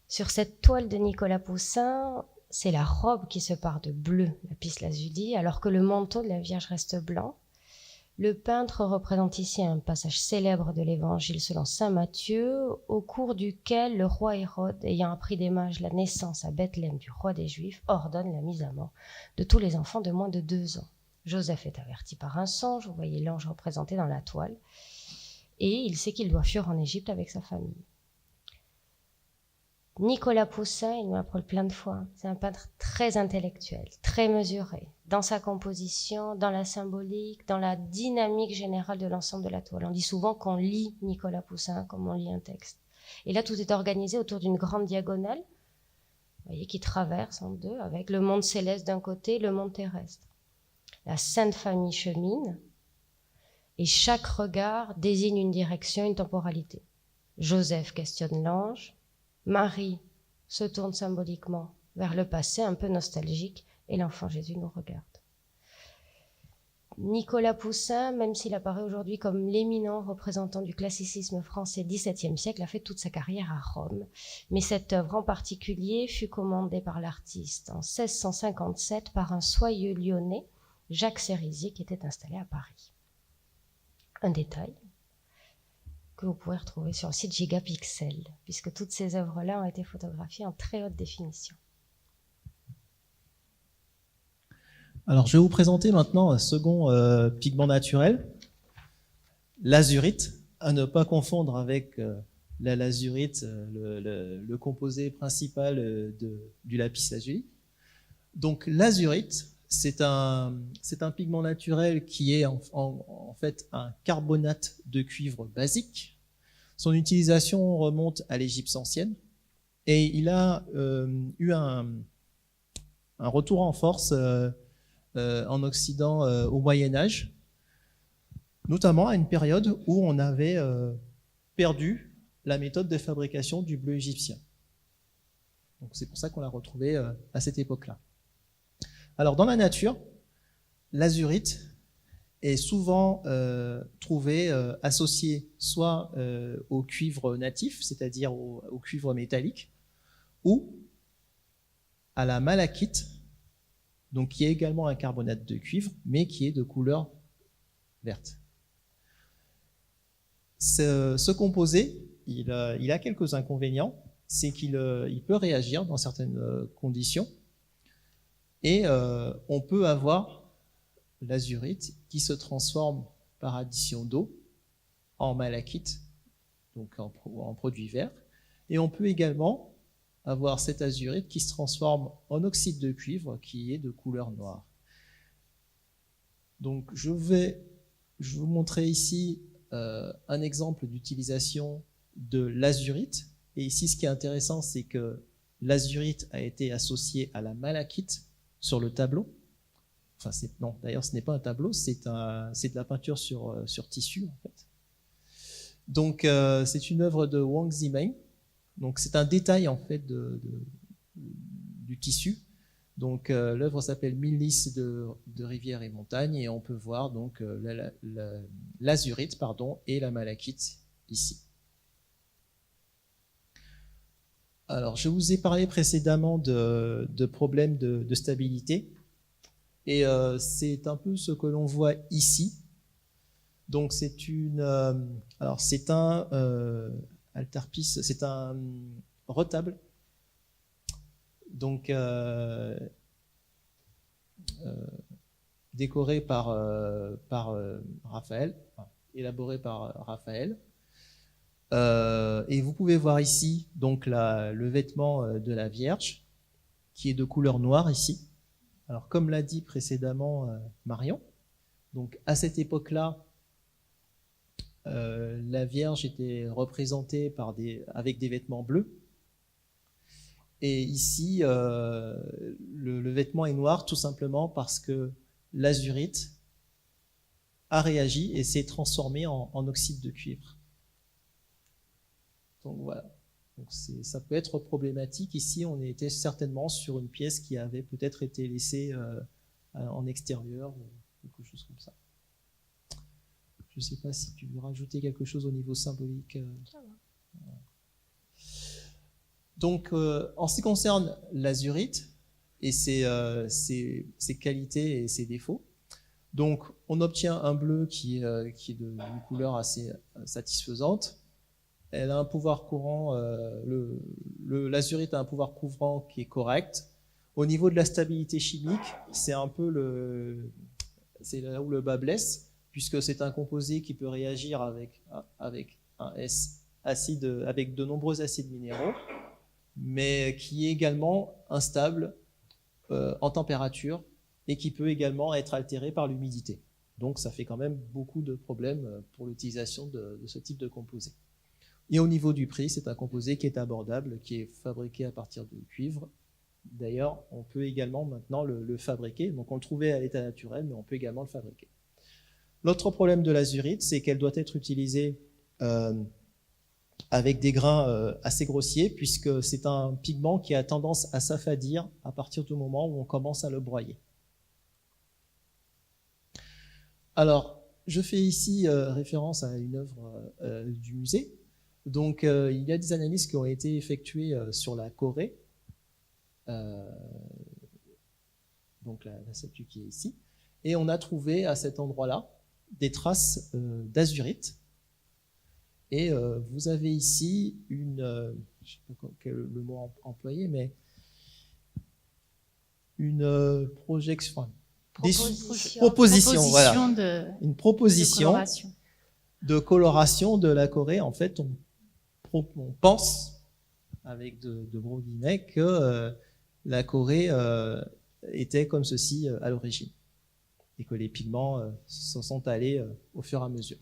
Sur cette toile de Nicolas Poussin, c'est la robe qui se pare de bleu, lapis-lazuli, alors que le manteau de la Vierge reste blanc. Le peintre représente ici un passage célèbre de l'Évangile selon saint Matthieu, au cours duquel le roi Hérode, ayant appris des mages la naissance à Bethléem du roi des Juifs, ordonne la mise à mort de tous les enfants de moins de 2 ans. Joseph est averti par un songe, vous voyez l'ange représenté dans la toile, et il sait qu'il doit fuir en Égypte avec sa famille. Nicolas Poussin, il nous l'a appris plein de fois, c'est un peintre très intellectuel, très mesuré, dans sa composition, dans la symbolique, dans la dynamique générale de l'ensemble de la toile. On dit souvent qu'on lit Nicolas Poussin comme on lit un texte. Et là, tout est organisé autour d'une grande diagonale, vous voyez, qui traverse en deux, avec le monde céleste d'un côté, le monde terrestre. La Sainte Famille chemine, et chaque regard désigne une direction, une temporalité. Joseph questionne l'ange. Marie se tourne symboliquement vers le passé, un peu nostalgique, et l'enfant Jésus nous regarde. Nicolas Poussin, même s'il apparaît aujourd'hui comme l'éminent représentant du classicisme français XVIIe siècle, a fait toute sa carrière à Rome. Mais cette œuvre en particulier fut commandée par l'artiste en 1657 par un soyeux lyonnais, Jacques Cérizier, qui était installé à Paris. Un détail que vous pouvez retrouver sur le site Gigapixel, puisque toutes ces œuvres-là ont été photographiées en très haute définition. Alors, je vais vous présenter maintenant un second pigment naturel, l'azurite, à ne pas confondre avec la lazurite, le composé principal du lapis lazuli. Donc, l'azurite, c'est un pigment naturel qui est en fait un carbonate de cuivre basique. Son utilisation remonte à l'Égypte ancienne et il a eu un retour en force en Occident au Moyen-Âge, notamment à une période où on avait perdu la méthode de fabrication du bleu égyptien. Donc c'est pour ça qu'on l'a retrouvé à cette époque-là. Alors dans la nature, l'azurite est souvent trouvé associé soit au cuivre natif, c'est-à-dire au cuivre métallique, ou à la malachite, donc qui est également un carbonate de cuivre, mais qui est de couleur verte. Ce composé, il a quelques inconvénients, c'est qu'il peut réagir dans certaines conditions, et on peut avoir l'azurite qui se transforme par addition d'eau en malachite, donc en produit vert, et on peut également avoir cette azurite qui se transforme en oxyde de cuivre qui est de couleur noire. Donc je vais vous montrer ici un exemple d'utilisation de l'azurite. Et ici ce qui est intéressant, c'est que l'azurite a été associée à la malachite sur le tableau. Enfin non, d'ailleurs ce n'est pas un tableau, c'est de la peinture sur tissu en fait. Donc c'est une œuvre de Wang Zimeng. Donc c'est un détail en fait du tissu. Donc l'œuvre s'appelle 1000 lys de rivières et montagnes et on peut voir donc l'azurite et la malachite ici. Alors je vous ai parlé précédemment de problèmes de stabilité et c'est un peu ce que l'on voit ici. Donc c'est un altarpiece, c'est un retable, donc décoré par Raphaël, élaboré par Raphaël. Et vous pouvez voir ici donc le vêtement de la Vierge, qui est de couleur noire ici. Alors comme l'a dit précédemment Marion, donc à cette époque-là, la Vierge était représentée avec des vêtements bleus. Et ici, le vêtement est noir tout simplement parce que l'azurite a réagi et s'est transformé en oxyde de cuivre. Donc voilà. Donc ça peut être problématique. Ici, on était certainement sur une pièce qui avait peut-être été laissée en extérieur ou quelque chose comme ça. Je ne sais pas si tu veux rajouter quelque chose au niveau symbolique. Voilà. Donc, en ce qui concerne l'azurite et ses qualités et ses défauts, donc on obtient un bleu qui est d'une couleur assez satisfaisante. Elle a un pouvoir courant, l'azurite a un pouvoir couvrant qui est correct. Au niveau de la stabilité chimique, c'est un peu c'est là où le bas blesse, puisque c'est un composé qui peut réagir avec un S acide, avec de nombreux acides minéraux, mais qui est également instable en température et qui peut également être altéré par l'humidité. Donc ça fait quand même beaucoup de problèmes pour l'utilisation de ce type de composé. Et au niveau du prix, c'est un composé qui est abordable, qui est fabriqué à partir de cuivre. D'ailleurs, on peut également maintenant le fabriquer. Donc on le trouvait à l'état naturel, mais on peut également le fabriquer. L'autre problème de l'azurite, c'est qu'elle doit être utilisée avec des grains assez grossiers, puisque c'est un pigment qui a tendance à s'affadir à partir du moment où on commence à le broyer. Alors, je fais ici référence à une œuvre du musée. Donc, il y a des analyses qui ont été effectuées sur la Corée, donc la statue qui est ici, et on a trouvé à cet endroit-là des traces d'azurite. Et vous avez ici une, je ne sais pas quel est le mot employé, mais une projection, proposition, voilà, une proposition de coloration de la Corée. En fait, on pense, avec de gros guillemets, que la Corée était comme ceci à l'origine, et que les pigments s'en sont allés au fur et à mesure.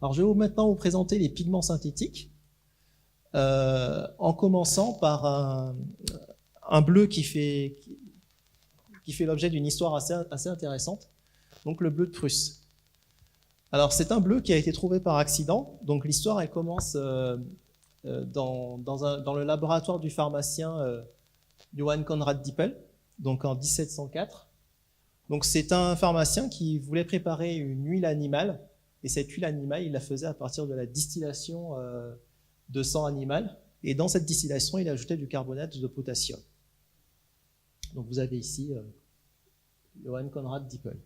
Alors, je vais maintenant vous présenter les pigments synthétiques, en commençant par un bleu qui fait l'objet d'une histoire assez intéressante, donc le bleu de Prusse. Alors, c'est un bleu qui a été trouvé par accident. Donc, l'histoire, elle commence dans le laboratoire du pharmacien Johann Conrad Dippel, donc en 1704. Donc, c'est un pharmacien qui voulait préparer une huile animale. Et cette huile animale, il la faisait à partir de la distillation de sang animal. Et dans cette distillation, il ajoutait du carbonate de potassium. Donc vous avez ici Johann Conrad Dippel.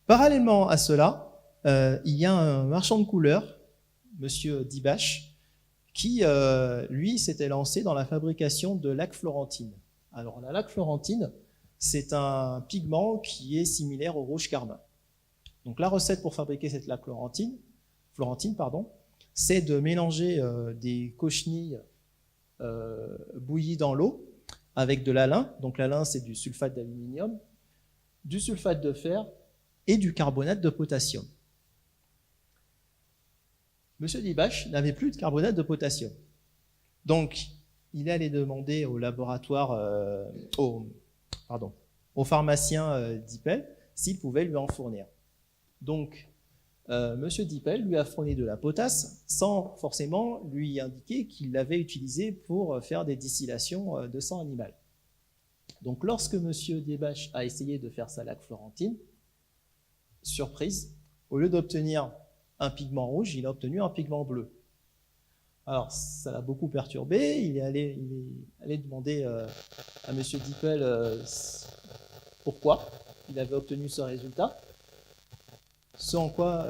Parallèlement à cela, il y a un marchand de couleurs, Monsieur Dibach, qui, lui, s'était lancé dans la fabrication de laque florentine. Alors la laque florentine, c'est un pigment qui est similaire au rouge carmin. Donc la recette pour fabriquer cette laque florentine, c'est de mélanger des cochenilles bouillies dans l'eau avec de l'alun. Donc l'alun, c'est du sulfate d'aluminium, du sulfate de fer et du carbonate de potassium. Monsieur Dibach n'avait plus de carbonate de potassium. Donc il est allé demander au laboratoire, au pharmacien Dippel s'il pouvait lui en fournir. Donc, Monsieur Dippel lui a fourni de la potasse sans forcément lui indiquer qu'il l'avait utilisé pour faire des distillations de sang animal. Donc, lorsque Monsieur Dibach a essayé de faire sa laque florentine, surprise, au lieu d'obtenir un pigment rouge, il a obtenu un pigment bleu. Alors, ça l'a beaucoup perturbé. Il est allé demander à Monsieur Dippel pourquoi il avait obtenu ce résultat. Ce en quoi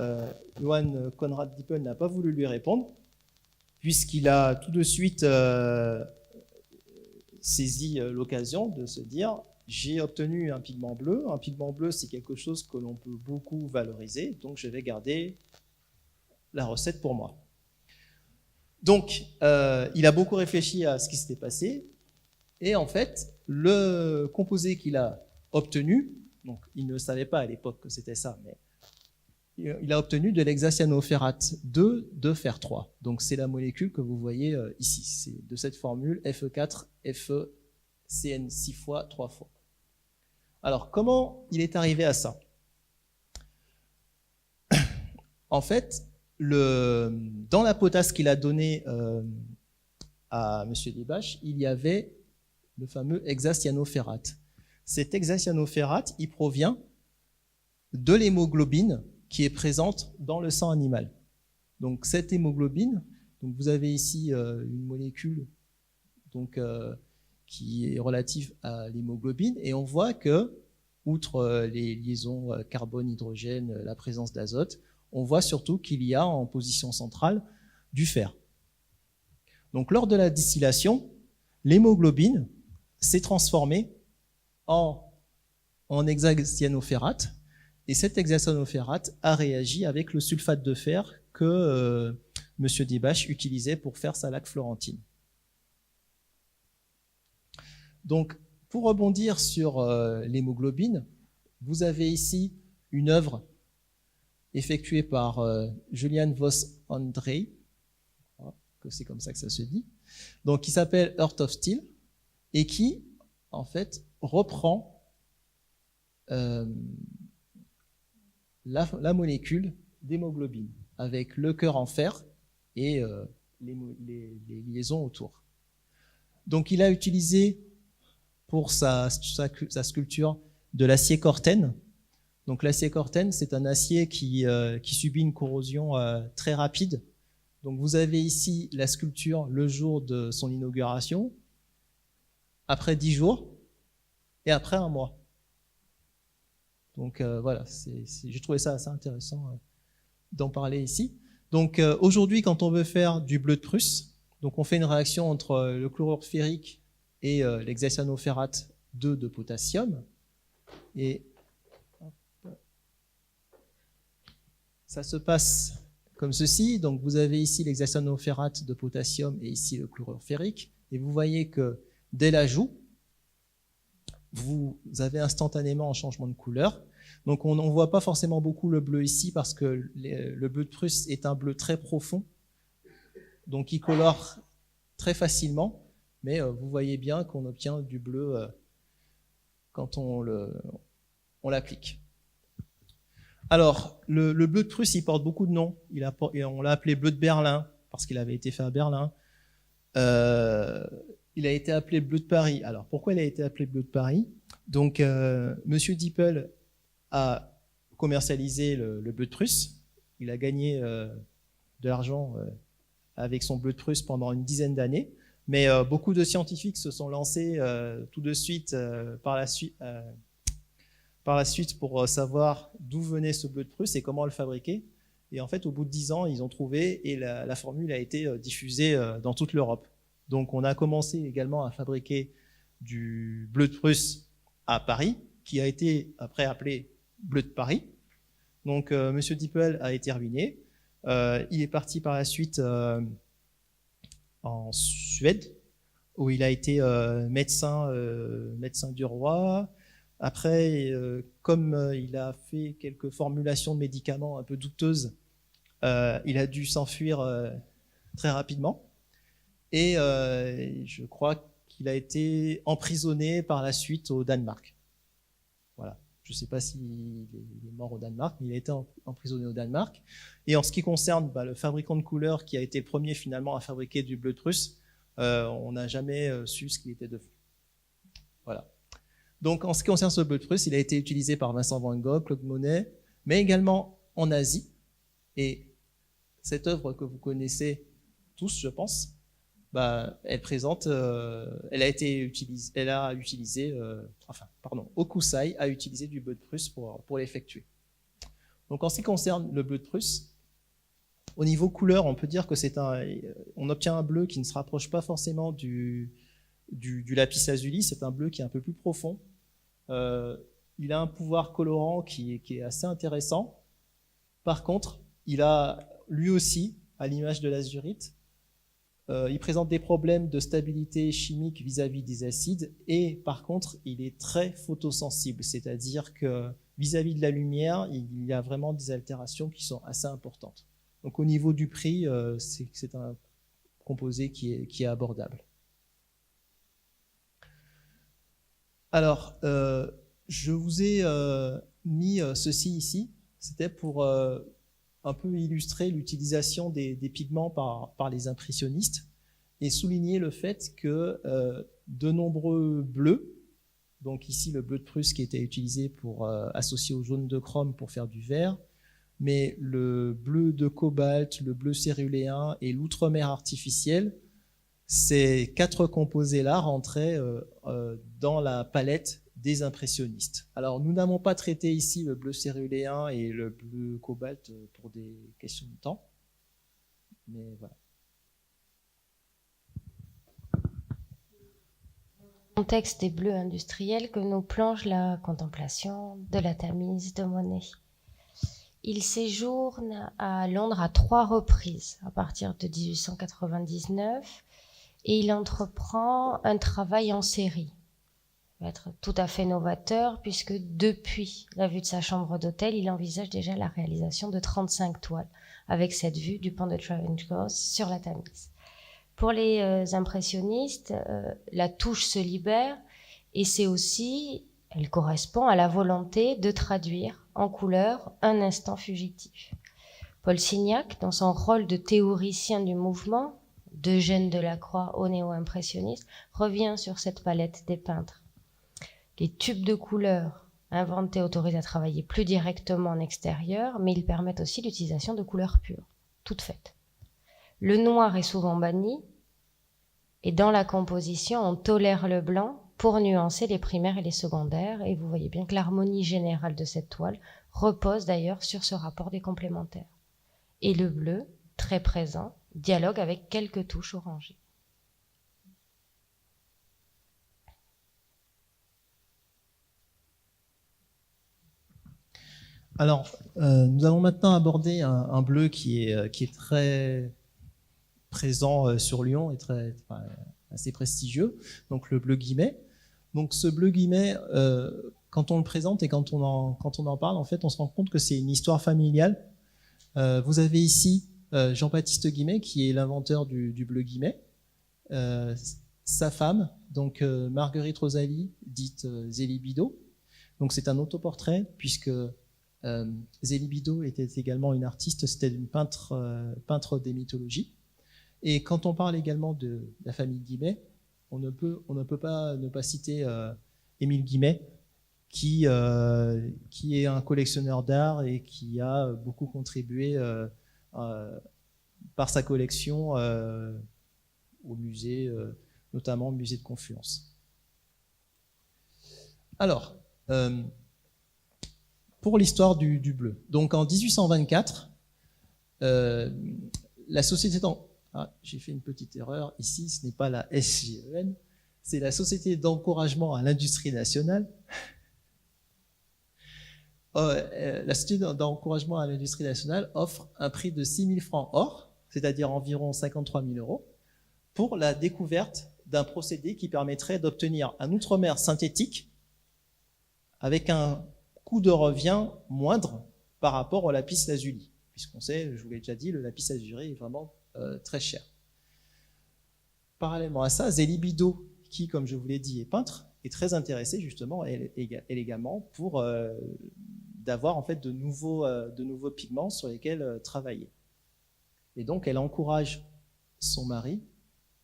Johann Conrad Dippel n'a pas voulu lui répondre, puisqu'il a tout de suite saisi l'occasion de se dire « j'ai obtenu un pigment bleu. Un pigment bleu, c'est quelque chose que l'on peut beaucoup valoriser, donc je vais garder la recette pour moi. » Donc, il a beaucoup réfléchi à ce qui s'était passé, et en fait, le composé qu'il a obtenu, donc il ne savait pas à l'époque que c'était ça, mais il a obtenu de l'hexacyanoferrate 2 de fer 3. Donc c'est la molécule que vous voyez ici. C'est de cette formule Fe4, FeCN 6 fois, 3 fois. Alors comment il est arrivé à ça? En fait, dans la potasse qu'il a donnée à M. Dibach, il y avait le fameux hexacyanoferrate. Cet hexacyanoferrate, il provient de l'hémoglobine qui est présente dans le sang animal. Donc cette hémoglobine, donc vous avez ici une molécule qui est relative à l'hémoglobine, et on voit que, outre les liaisons carbone-hydrogène, la présence d'azote, on voit surtout qu'il y a en position centrale du fer. Donc lors de la distillation, l'hémoglobine s'est transformée en hexacyanoferrate, et cet hexacyanoferrate a réagi avec le sulfate de fer que M. Dibach utilisait pour faire sa laque florentine. Donc, pour rebondir sur l'hémoglobine, vous avez ici une œuvre effectuée par Julian Voss André, que c'est comme ça que ça se dit, donc qui s'appelle Heart of Steel, et qui, en fait, reprend la molécule d'hémoglobine. avec le cœur en fer et les liaisons autour. Donc il a utilisé pour sa sculpture de l'acier Corten. Donc l'acier Corten, c'est un acier qui subit une corrosion très rapide. Donc vous avez ici la sculpture le jour de son inauguration, après 10 jours et après 1 mois. Donc voilà, j'ai trouvé ça assez intéressant d'en parler ici. Donc aujourd'hui, quand on veut faire du bleu de Prusse, donc on fait une réaction entre le chlorure ferrique et l'hexacyanopherrate 2 de potassium. Et ça se passe comme ceci. Donc vous avez ici l'hexacyanopherrate de potassium et ici le chlorure ferrique. Et vous voyez que dès l'ajout, vous avez instantanément un changement de couleur. Donc on ne voit pas forcément beaucoup le bleu ici parce que le bleu de Prusse est un bleu très profond. Donc il colore très facilement. Mais vous voyez bien qu'on obtient du bleu quand on l'applique. Alors, le bleu de Prusse, il porte beaucoup de noms. On l'a appelé bleu de Berlin, parce qu'il avait été fait à Berlin. Il a été appelé bleu de Paris. Alors, pourquoi il a été appelé bleu de Paris? Donc, Monsieur Dippel a commercialisé le bleu de Prusse. Il a gagné de l'argent avec son bleu de Prusse pendant une dizaine d'années. Mais beaucoup de scientifiques se sont lancés tout de suite par la suite pour savoir d'où venait ce bleu de Prusse et comment le fabriquer. Et en fait, au bout de 10 ans, ils ont trouvé et la formule a été diffusée dans toute l'Europe. Donc, on a commencé également à fabriquer du bleu de Prusse à Paris, qui a été après appelé bleu de Paris. Donc, Monsieur Dippel a été ruiné. Il est parti par la suite en Suède, où il a été médecin du roi. Après, comme il a fait quelques formulations de médicaments un peu douteuses, il a dû s'enfuir très rapidement. Et je crois qu'il a été emprisonné par la suite au Danemark. Voilà. Je ne sais pas s'il est mort au Danemark, mais il a été emprisonné au Danemark. Et en ce qui concerne le fabricant de couleurs qui a été le premier finalement à fabriquer du bleu de Prusse, on n'a jamais su ce qu'il était devenu. Voilà. Donc en ce qui concerne ce bleu de Prusse, il a été utilisé par Vincent van Gogh, Claude Monet, mais également en Asie. Et cette œuvre que vous connaissez tous, je pense, Hokusai a utilisé du bleu de Prusse pour l'effectuer. Donc en ce qui concerne le bleu de Prusse, au niveau couleur, on peut dire que on obtient un bleu qui ne se rapproche pas forcément du lapis lazuli. C'est un bleu qui est un peu plus profond. Il a un pouvoir colorant qui est assez intéressant. Par contre, il a lui aussi, à l'image de l'azurite, il présente des problèmes de stabilité chimique vis-à-vis des acides et par contre, il est très photosensible, c'est-à-dire que vis-à-vis de la lumière, il y a vraiment des altérations qui sont assez importantes. Donc au niveau du prix, c'est un composé qui est abordable. Alors, je vous ai mis ceci ici, c'était pour un peu illustrer l'utilisation des pigments par les impressionnistes et souligner le fait que de nombreux bleus, donc ici le bleu de Prusse qui était utilisé pour associer au jaune de chrome pour faire du vert, mais le bleu de cobalt, le bleu céruléen et l'outremer artificiel, ces 4 composés-là rentraient dans la palette des impressionnistes. Alors, nous n'avons pas traité ici le bleu céruléen et le bleu cobalt pour des questions de temps, mais voilà. Le contexte des bleus industriels que nous plonge la contemplation de la Tamise de Monet. Il séjourne à Londres à 3 reprises à partir de 1899 et il entreprend un travail en série. Il va être tout à fait novateur puisque depuis la vue de sa chambre d'hôtel, il envisage déjà la réalisation de 35 toiles avec cette vue du pont de Charing Cross sur la Tamise. Pour les impressionnistes, la touche se libère et elle correspond à la volonté de traduire en couleur un instant fugitif. Paul Signac, dans son rôle de théoricien du mouvement, d'Eugène Delacroix au néo-impressionniste, revient sur cette palette des peintres. Les tubes de couleurs inventés autorisent à travailler plus directement en extérieur, mais ils permettent aussi l'utilisation de couleurs pures, toutes faites. Le noir est souvent banni, et dans la composition, on tolère le blanc pour nuancer les primaires et les secondaires, et vous voyez bien que l'harmonie générale de cette toile repose d'ailleurs sur ce rapport des complémentaires. Et le bleu, très présent, dialogue avec quelques touches orangées. Alors, nous allons maintenant aborder un bleu qui est très présent sur Lyon et assez prestigieux, donc le bleu guimet. Donc ce bleu guimet, quand on le présente et quand on en parle, en fait, on se rend compte que c'est une histoire familiale. Vous avez ici Jean-Baptiste Guimet, qui est l'inventeur du bleu guimet. Sa femme, donc Marguerite Rosalie, dite Zélie Bidot. Donc c'est un autoportrait, puisque Zélie Bidot était également une artiste, c'était une peintre des mythologies. Et quand on parle également de la famille Guimet, on ne peut pas ne pas citer Émile Guimet, qui est un collectionneur d'art et qui a beaucoup contribué par sa collection au musée, notamment au musée de Confluence. Alors, pour l'histoire du bleu. Donc en 1824, la société j'ai fait une petite erreur ici, ce n'est pas la SGEN, c'est la Société d'encouragement à l'industrie nationale. La Société d'encouragement à l'industrie nationale offre un prix de 6 000 francs or, c'est-à-dire environ 53 000 €, pour la découverte d'un procédé qui permettrait d'obtenir un outremer synthétique avec un coût de revient moindre par rapport au lapis lazuli, puisqu'on sait, je vous l'ai déjà dit, le lapis lazuli est vraiment très cher. Parallèlement à ça, Zélie Bidot, qui, comme je vous l'ai dit, est peintre, est très intéressée justement, elle également, pour d'avoir en fait de nouveaux pigments sur lesquels travailler. Et donc, elle encourage son mari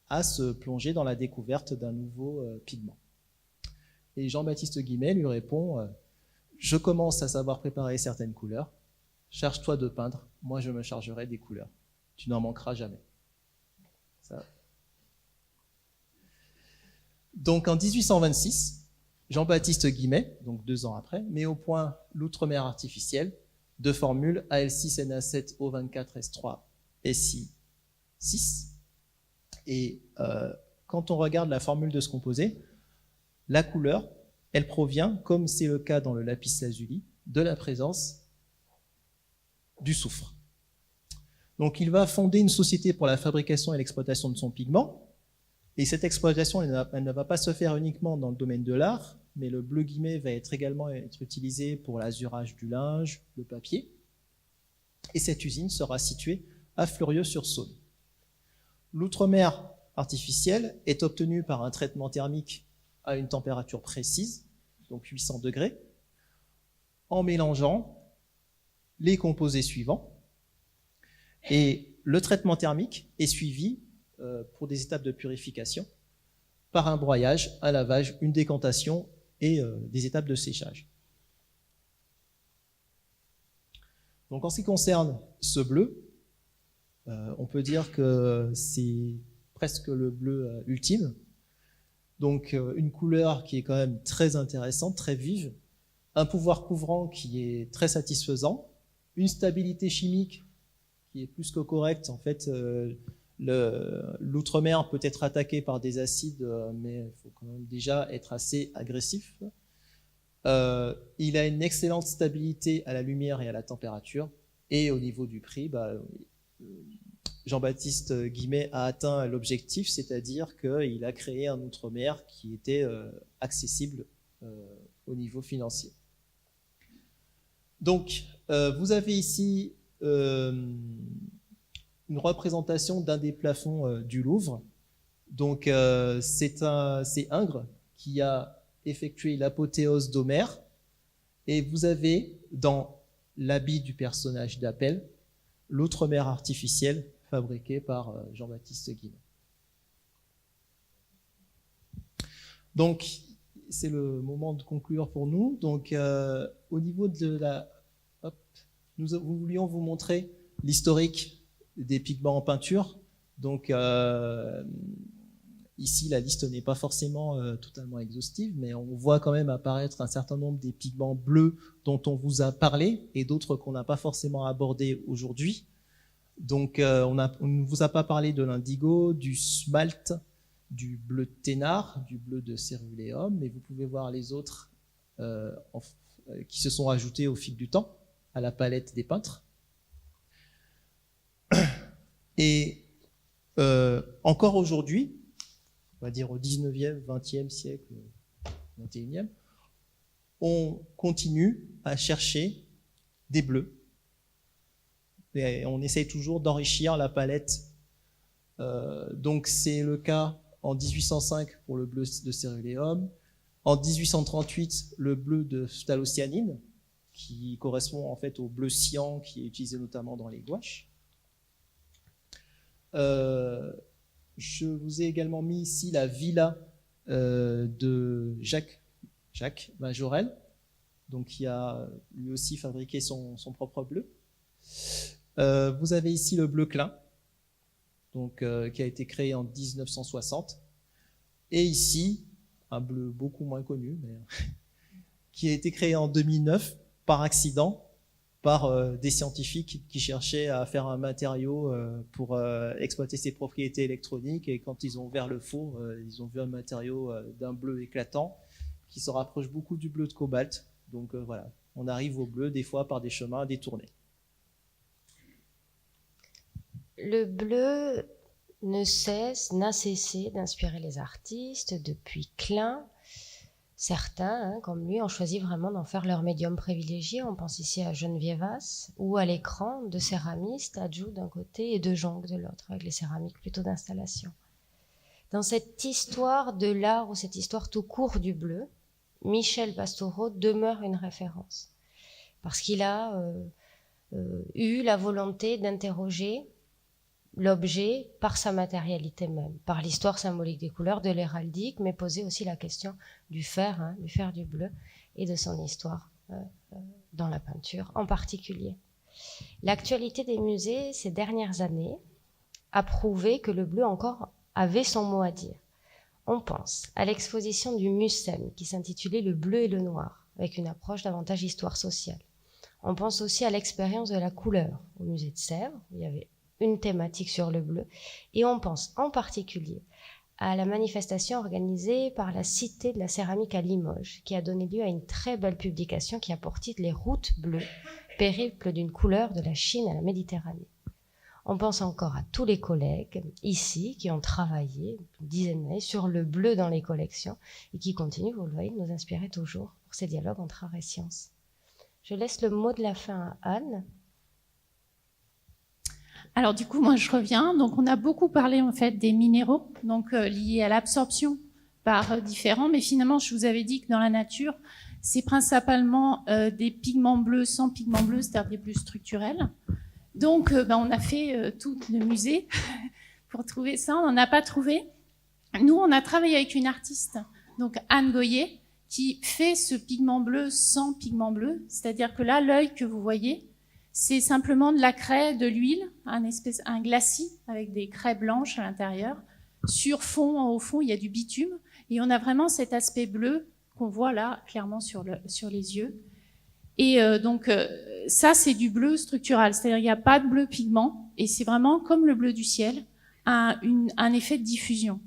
à se plonger dans la découverte d'un nouveau pigment. Et Jean-Baptiste Guimet lui répond je commence à savoir préparer certaines couleurs, charge-toi de peindre, moi je me chargerai des couleurs. Tu n'en manqueras jamais. Ça. Donc en 1826, Jean-Baptiste Guimet, donc 2 ans après, met au point l'outremer artificiel de formule Al6Na7O24S3SI6. Et quand on regarde la formule de ce composé, la couleur, elle provient, comme c'est le cas dans le lapis lazuli, de la présence du soufre. Donc il va fonder une société pour la fabrication et l'exploitation de son pigment. Et cette exploitation, elle ne va pas se faire uniquement dans le domaine de l'art, mais le bleu guimet va également être utilisé pour l'azurage du linge, le papier. Et cette usine sera située à Fleurieux-sur-Saône. L'outremer artificiel est obtenu par un traitement thermique à une température précise, donc 800 degrés, en mélangeant les composés suivants. Et le traitement thermique est suivi, pour des étapes de purification, par un broyage, un lavage, une décantation et des étapes de séchage. Donc en ce qui concerne ce bleu, on peut dire que c'est presque le bleu ultime. Donc une couleur qui est quand même très intéressante, très vive, un pouvoir couvrant qui est très satisfaisant, une stabilité chimique qui est plus que correcte. En fait, l'outremer peut être attaqué par des acides, mais il faut quand même déjà être assez agressif. Il a une excellente stabilité à la lumière et à la température. Et au niveau du prix, Jean-Baptiste Guimet a atteint l'objectif, c'est-à-dire qu'il a créé un outremer qui était accessible au niveau financier. Donc, vous avez ici une représentation d'un des plafonds du Louvre. Donc, c'est Ingres qui a effectué l'apothéose d'Homère. Et vous avez, dans l'habit du personnage d'Apelle, l'autre mer artificielle fabriquée par Jean-Baptiste Guillen. Donc, c'est le moment de conclure pour nous. Donc, au niveau de la... Hop, nous voulions vous montrer l'historique des pigments en peinture. Donc, ici, la liste n'est pas forcément totalement exhaustive, mais on voit quand même apparaître un certain nombre des pigments bleus dont on vous a parlé et d'autres qu'on n'a pas forcément abordés aujourd'hui. Donc, on ne vous a pas parlé de l'indigo, du smalt, du bleu de Thénard, du bleu de céruléum, mais vous pouvez voir les autres qui se sont ajoutés au fil du temps à la palette des peintres. Et encore aujourd'hui, on va dire au 19e, 20e siècle, 21e, on continue à chercher des bleus. Et on essaye toujours d'enrichir la palette. Donc c'est le cas en 1805 pour le bleu de céruléum, en 1838 le bleu de phthalocyanine, qui correspond en fait au bleu cyan qui est utilisé notamment dans les gouaches. Je vous ai également mis ici la villa de Jacques Majorel, donc qui a lui aussi fabriqué son propre bleu. Vous avez ici le bleu Klein, donc, qui a été créé en 1960, et ici un bleu beaucoup moins connu, mais qui a été créé en 2009 par accident par des scientifiques qui cherchaient à faire un matériau pour exploiter ses propriétés électroniques, et quand ils ont ouvert le four, ils ont vu un matériau d'un bleu éclatant qui se rapproche beaucoup du bleu de cobalt. Donc voilà, on arrive au bleu des fois par des chemins détournés. Le bleu n'a cessé d'inspirer les artistes depuis Klein. Certains, comme lui, ont choisi vraiment d'en faire leur médium privilégié. On pense ici à Genevièvas ou à l'écran de céramistes, Adjou d'un côté et de Jonc de l'autre, avec les céramiques plutôt d'installation. Dans cette histoire de l'art ou cette histoire tout court du bleu, Michel Pastoureau demeure une référence parce qu'il a eu la volonté d'interroger l'objet par sa matérialité même, par l'histoire symbolique des couleurs, de l'héraldique, mais poser aussi la question du fer du bleu et de son histoire dans la peinture en particulier. L'actualité des musées ces dernières années a prouvé que le bleu encore avait son mot à dire. On pense à l'exposition du Mucem qui s'intitulait « Le bleu et le noir » avec une approche davantage histoire sociale. On pense aussi à l'expérience de la couleur au musée de Sèvres, où il y avait une thématique sur le bleu, et on pense en particulier à la manifestation organisée par la Cité de la Céramique à Limoges, qui a donné lieu à une très belle publication qui a pour titre « Les routes bleues, périple d'une couleur de la Chine à la Méditerranée ». On pense encore à tous les collègues ici qui ont travaillé une dizaine d'années sur le bleu dans les collections et qui continuent, vous le voyez, de nous inspirer toujours pour ces dialogues entre art et science. Je laisse le mot de la fin à Anne. Alors du coup, moi je reviens. Donc on a beaucoup parlé en fait des minéraux, donc liés à l'absorption par différents, mais finalement je vous avais dit que dans la nature, c'est principalement des pigments bleus sans pigments bleus, c'est-à-dire des bleus structurels. Donc on a fait tout le musée pour trouver ça, on n'en a pas trouvé. Nous, on a travaillé avec une artiste, donc Anne Goyer, qui fait ce pigment bleu sans pigment bleu, c'est-à-dire que là, l'œil que vous voyez, c'est simplement de la craie, de l'huile, un glacis avec des craies blanches à l'intérieur. Au fond, il y a du bitume. Et on a vraiment cet aspect bleu qu'on voit là, clairement sur les yeux. Et ça, c'est du bleu structural. C'est-à-dire qu'il n'y a pas de bleu pigment. Et c'est vraiment, comme le bleu du ciel, un effet de diffusion.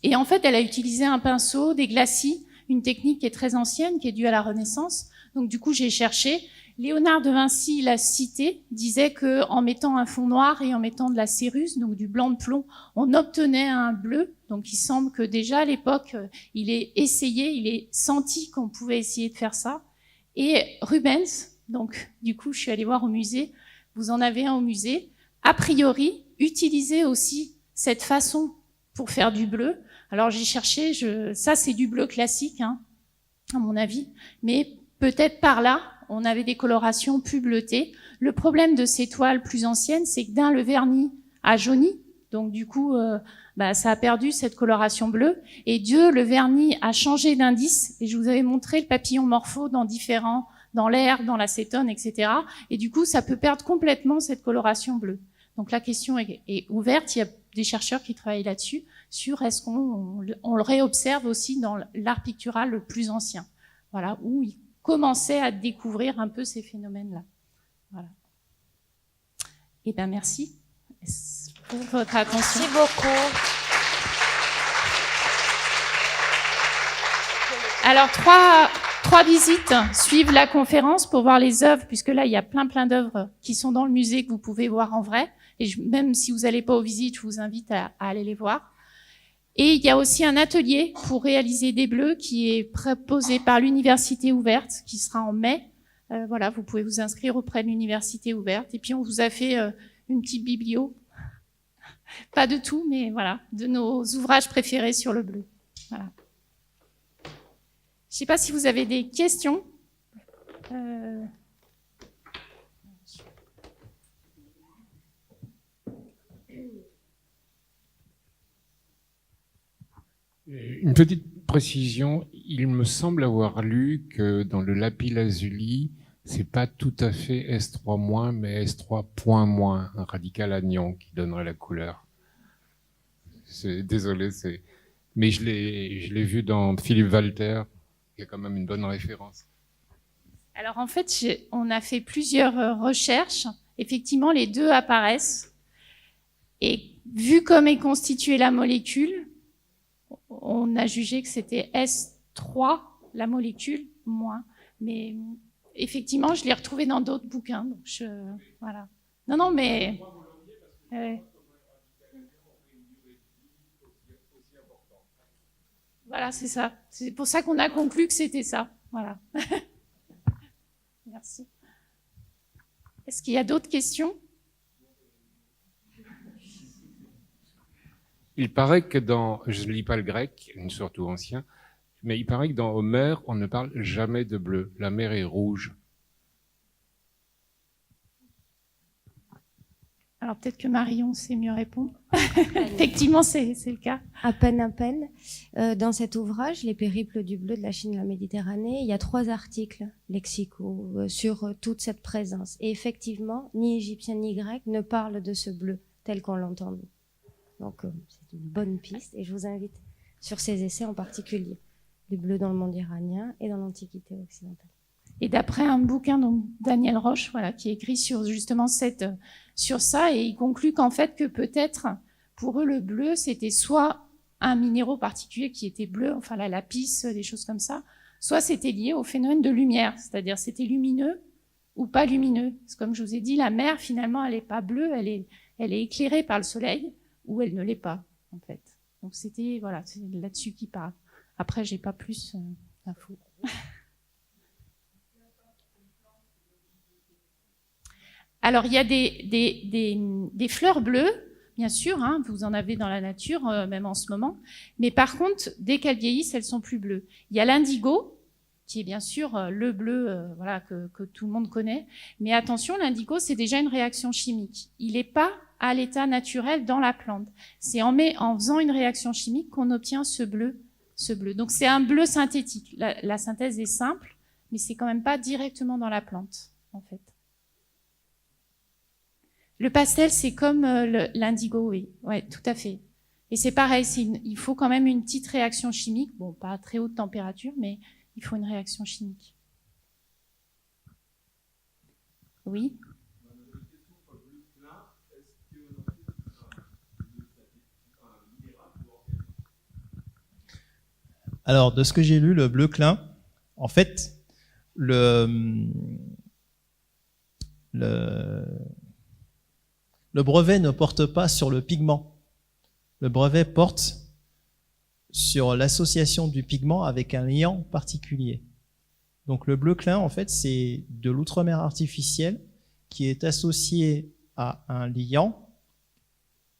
Et en fait, elle a utilisé un pinceau, des glacis, une technique qui est très ancienne, qui est due à la Renaissance. Donc du coup, j'ai cherché. Léonard de Vinci l'a cité, disait que en mettant un fond noir et en mettant de la céruse, donc du blanc de plomb, on obtenait un bleu. Donc il semble que déjà à l'époque, il est senti qu'on pouvait essayer de faire ça. Et Rubens, donc du coup je suis allée voir au musée, vous en avez un au musée, a priori utilisait aussi cette façon pour faire du bleu. Alors j'ai cherché, ça c'est du bleu classique, à mon avis, mais peut-être par là, on avait des colorations plus bleutées. Le problème de ces toiles plus anciennes, c'est que le vernis a jauni, donc du coup, ça a perdu cette coloration bleue. Et le vernis a changé d'indice. Et je vous avais montré le papillon morpho dans l'air, dans l'acétone, etc. Et du coup, ça peut perdre complètement cette coloration bleue. Donc la question est ouverte. Il y a des chercheurs qui travaillent là-dessus, sur est-ce qu'on le réobserve aussi dans l'art pictural le plus ancien. Voilà, où ils commençaient à découvrir un peu ces phénomènes-là. Voilà. Eh bien, merci pour votre attention. Merci beaucoup. Alors, trois visites suivent la conférence pour voir les œuvres, puisque là, il y a plein d'œuvres qui sont dans le musée que vous pouvez voir en vrai. Et même si vous n'allez pas aux visites, je vous invite à aller les voir. Et il y a aussi un atelier pour réaliser des bleus qui est proposé par l'Université ouverte, qui sera en mai. Voilà, vous pouvez vous inscrire auprès de l'Université ouverte. Et puis, on vous a fait une petite biblio. Pas de tout, mais voilà, de nos ouvrages préférés sur le bleu. Voilà. Je ne sais pas si vous avez des questions. Une petite précision, il me semble avoir lu que dans le lapis-lazuli, c'est pas tout à fait S3-, mais S3.-, un radical anion qui donnerait la couleur. Désolé, mais je l'ai vu dans Philippe Walter, qui est quand même une bonne référence. Alors en fait, on a fait plusieurs recherches. Effectivement, les deux apparaissent. Et vu comme est constituée la molécule, on a jugé que c'était S3, la molécule, moins. Mais effectivement, je l'ai retrouvé dans d'autres bouquins. Donc voilà. Non, mais... Voilà, c'est ça. C'est pour ça qu'on a conclu que c'était ça. Voilà. Merci. Est-ce qu'il y a d'autres questions ? Il paraît que je ne lis pas le grec, surtout ancien, mais il paraît que dans Homère, on ne parle jamais de bleu. La mer est rouge. Alors peut-être que Marion sait mieux répondre. Effectivement, c'est le cas. À peine. Dans cet ouvrage, Les périples du bleu de la Chine et de la Méditerranée, il y a 3 articles lexicaux sur toute cette présence. Et effectivement, ni égyptien ni grec ne parlent de ce bleu tel qu'on l'entend nous. Donc c'est une bonne piste et je vous invite sur ces essais en particulier. Le bleu dans le monde iranien et dans l'Antiquité occidentale. Et d'après un bouquin donc Daniel Roche, voilà, qui est écrit sur justement sur ça, et il conclut qu'en fait que peut-être pour eux le bleu c'était soit un minéraux particulier qui était bleu, enfin la lapis, des choses comme ça, soit c'était lié au phénomène de lumière, c'est-à-dire c'était lumineux ou pas lumineux. C'est comme je vous ai dit, la mer finalement elle est pas bleue, elle est éclairée par le soleil ou elle ne l'est pas en fait. Donc c'était voilà, c'est là-dessus qu'il parle. Après j'ai pas plus d'infos. Alors, il y a des fleurs bleues, bien sûr, hein, vous en avez dans la nature, même en ce moment. Mais par contre, dès qu'elles vieillissent, elles sont plus bleues. Il y a l'indigo, qui est bien sûr le bleu voilà, que tout le monde connaît. Mais attention, l'indigo, c'est déjà une réaction chimique. Il n'est pas à l'état naturel dans la plante. C'est en faisant une réaction chimique qu'on obtient ce bleu. Donc, c'est un bleu synthétique. La synthèse est simple, mais c'est quand même pas directement dans la plante, en fait. Le pastel, c'est comme l'indigo, oui. Ouais, tout à fait. Et c'est pareil, il faut quand même une petite réaction chimique. Bon, pas à très haute température, mais il faut une réaction chimique. Oui. Alors, de ce que j'ai lu, le bleu Klein, en fait, le brevet ne porte pas sur le pigment. Le brevet porte sur l'association du pigment avec un liant particulier. Donc le bleu Klein, en fait, c'est de l'outremer artificiel qui est associé à un liant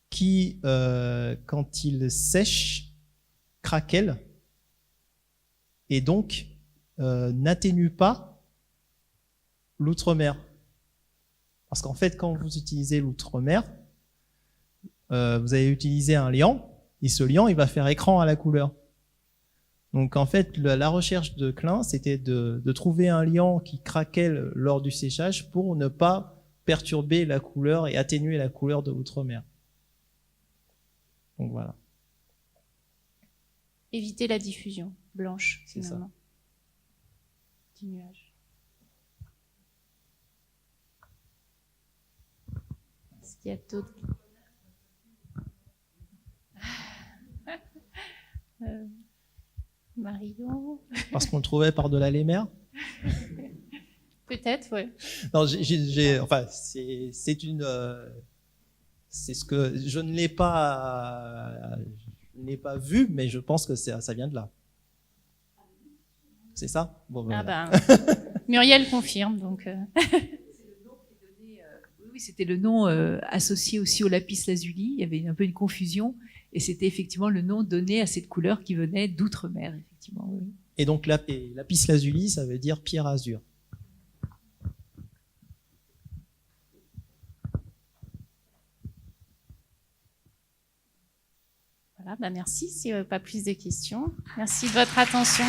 qui, quand il sèche, craquelle et donc n'atténue pas l'outre-mer. Parce qu'en fait, quand vous utilisez l'outre-mer, vous allez utiliser un liant, et ce liant, il va faire écran à la couleur. Donc en fait, la recherche de Klein, c'était de trouver un liant qui craquait lors du séchage pour ne pas perturber la couleur et atténuer la couleur de l'outre-mer. Donc voilà. Éviter la diffusion blanche, C'est finalement, du nuage. Est-ce qu'il y a d'autres... Marion? Parce qu'on le trouvait par-delà les mers. Peut-être, oui. Non, enfin, c'est une, c'est ce que je ne l'ai pas vu, mais je pense que ça vient de là. C'est ça? Bon, ben Ah voilà. ben, Muriel confirme, donc. Oui, c'était le nom associé aussi au lapis lazuli. Il y avait un peu une confusion, et c'était effectivement le nom donné à cette couleur qui venait d'outre-mer, effectivement. Oui. Et donc lapis lazuli, ça veut dire pierre azur. Voilà, ben merci. S'il n'y a pas plus de questions, merci de votre attention.